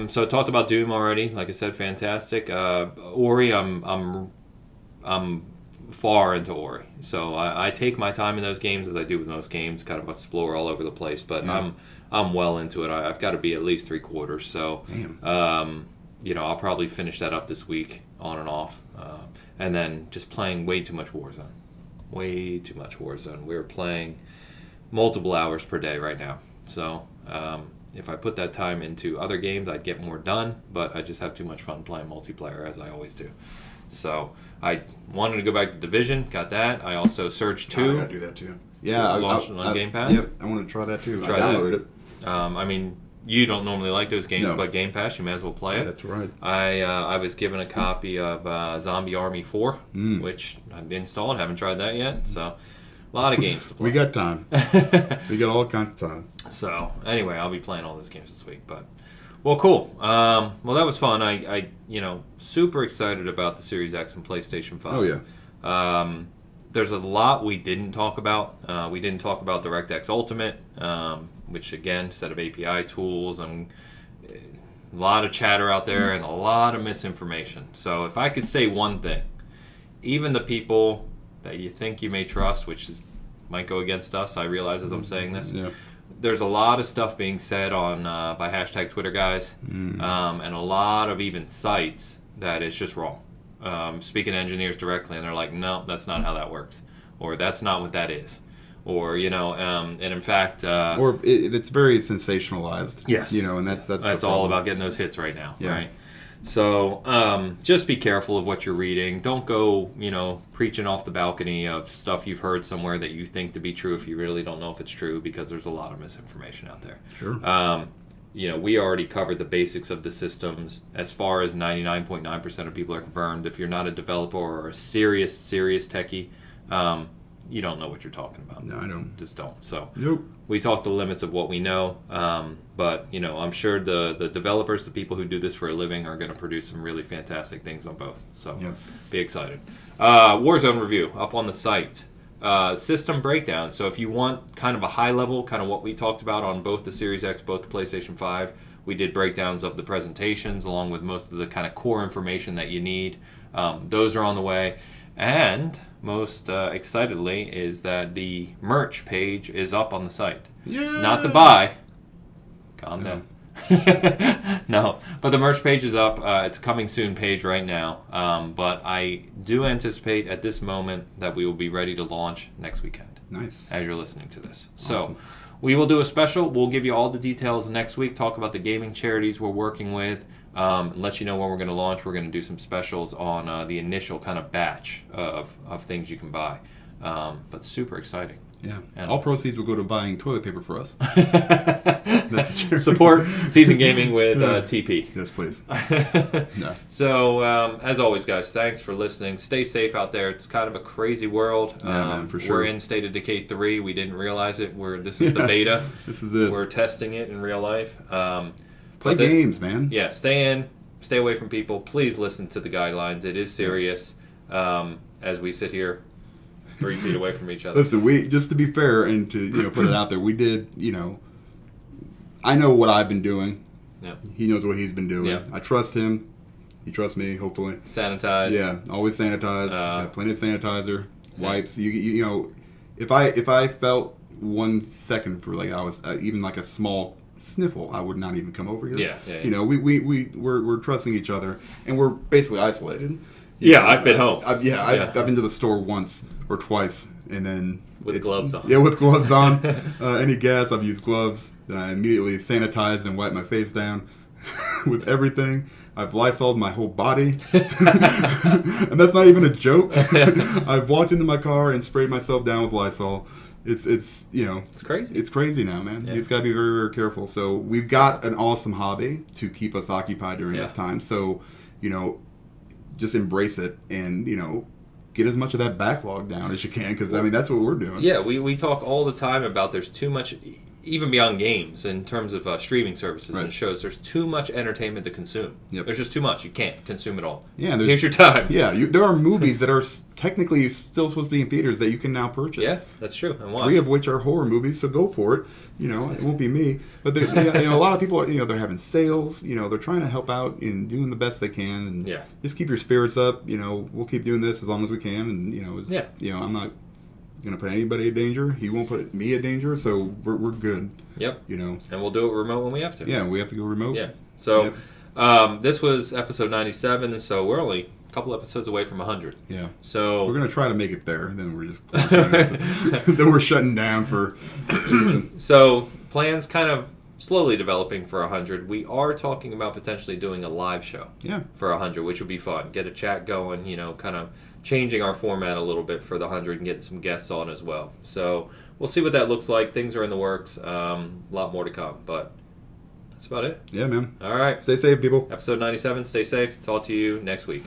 So I talked about Doom already. Like I said, fantastic. Ori, I'm far into Ori. So I take my time in those games, as I do with most games, kind of explore all over the place. But I'm well into it. I've got to be at least 3/4. So I'll probably finish that up this week on and off. And then just playing way too much Warzone. Way too much Warzone. We're playing multiple hours per day right now. So if I put that time into other games, I'd get more done. But I just have too much fun playing multiplayer, as I always do. So I wanted to go back to Division. Got that. I also Surge 2. I gotta do that too. Yeah, I launched it on Game Pass. Yep, I want to try that too. I downloaded it. You don't normally like those games, No. but Game Pass, you may as well play it. That's right. I was given a copy of Zombie Army 4, which I've installed. Haven't tried that yet. So, a lot of games to play. We got time. We got all kinds of time. So, anyway, I'll be playing all those games this week. But, well, cool. Well, that was fun. I super excited about the Series X and PlayStation 5. Oh, yeah. There's a lot we didn't talk about. We didn't talk about DirectX Ultimate, which, again, set of API tools and a lot of chatter out there and a lot of misinformation. So if I could say one thing, even the people that you think you may trust, might go against us, I realize as I'm saying this, there's a lot of stuff being said on by hashtag Twitter guys, and a lot of even sites that is just wrong. Speaking to engineers directly, and they're like, no, that's not how that works, or that's not what that is, or and in fact, or it's very sensationalized. Yes, and that's all about getting those hits right now, right? So just be careful of what you're reading. Don't go, preaching off the balcony of stuff you've heard somewhere that you think to be true if you really don't know if it's true, because there's a lot of misinformation out there. Sure. We already covered the basics of the systems. As far as 99.9% of people are confirmed, if you're not a developer or a serious techie, you don't know what you're talking about. No, I don't. Just don't. So Nope. We talk the limits of what we know, but I'm sure the developers, the people who do this for a living, are going to produce some really fantastic things on both. So Be excited. Warzone review up on the site. System breakdown. So if you want kind of a high level, kind of what we talked about on both the Series X, both the PlayStation 5, we did breakdowns of the presentations along with most of the kind of core information that you need. Those are on the way. And most excitedly is that the merch page is up on the site. Yeah. Not the buy. Calm down. No, but the merch page is up. It's a coming soon page right now. But I do anticipate at this moment that we will be ready to launch next weekend. Nice. As you're listening to this. Awesome. So we will do a special. We'll give you all the details next week, talk about the gaming charities we're working with, and let you know when we're going to launch. We're going to do some specials on the initial kind of batch of things you can buy. But super exciting. Yeah. And all proceeds will go to buying toilet paper for us. That's true. Support Season Gaming with TP. Yes, please. No. So, as always, guys, thanks for listening. Stay safe out there. It's kind of a crazy world. Yeah, man, for sure. We're in State of Decay 3. We didn't realize it. This is the beta. This is it. We're testing it in real life. Play games, man. Yeah, stay in. Stay away from people. Please listen to the guidelines. It is serious. As we sit here 3 feet away from each other. Listen, just to be fair and to put it out there, we did, I know what I've been doing. Yeah. He knows what he's been doing. Yeah. I trust him. He trusts me, hopefully. Sanitized. Yeah, always sanitize. Got plenty of sanitizer, wipes. If I felt 1 second for I was even like a small sniffle, I would not even come over here. Yeah. We're trusting each other, and we're basically isolated. I've been home. I've been to the store once or twice, and then with gloves on. Yeah, with gloves on. Any gas, I've used gloves. Then I immediately sanitized and wiped my face down with everything. I've Lysoled my whole body, and that's not even a joke. I've walked into my car and sprayed myself down with Lysol. It's crazy. It's crazy now, man. Yeah. It's got to be very, very careful. So we've got an awesome hobby to keep us occupied during this time. So just embrace it and get as much of that backlog down as you can, because that's what we're doing. Yeah, we talk all the time about there's too much, even beyond games, in terms of streaming services and shows. There's too much entertainment to consume. Yep. There's just too much. You can't consume it all. Yeah, here's your time. Yeah, there are movies that are technically still supposed to be in theaters that you can now purchase. Yeah, that's true. And why? 3 of which are horror movies, so go for it. It won't be me. But a lot of people are, they're having sales. They're trying to help out and doing the best they can. And just keep your spirits up. We'll keep doing this as long as we can. And I'm not going to put anybody in danger. He won't put me in danger. So we're good. Yep. And we'll do it remote when we have to. Yeah, we have to go remote. Yeah. So. Yep. This was episode 97, so we're only a couple episodes away from 100. Yeah. So we're gonna try to make it there, and then we're just then we're shutting down for the season. So plans kind of slowly developing for 100. We are talking about potentially doing a live show. Yeah. For 100, which would be fun. Get a chat going. Kind of changing our format a little bit for the 100 and getting some guests on as well. So we'll see what that looks like. Things are in the works. A lot more to come, but that's about it. Yeah, man. All right. Stay safe, people. Episode 97. Stay safe. Talk to you next week.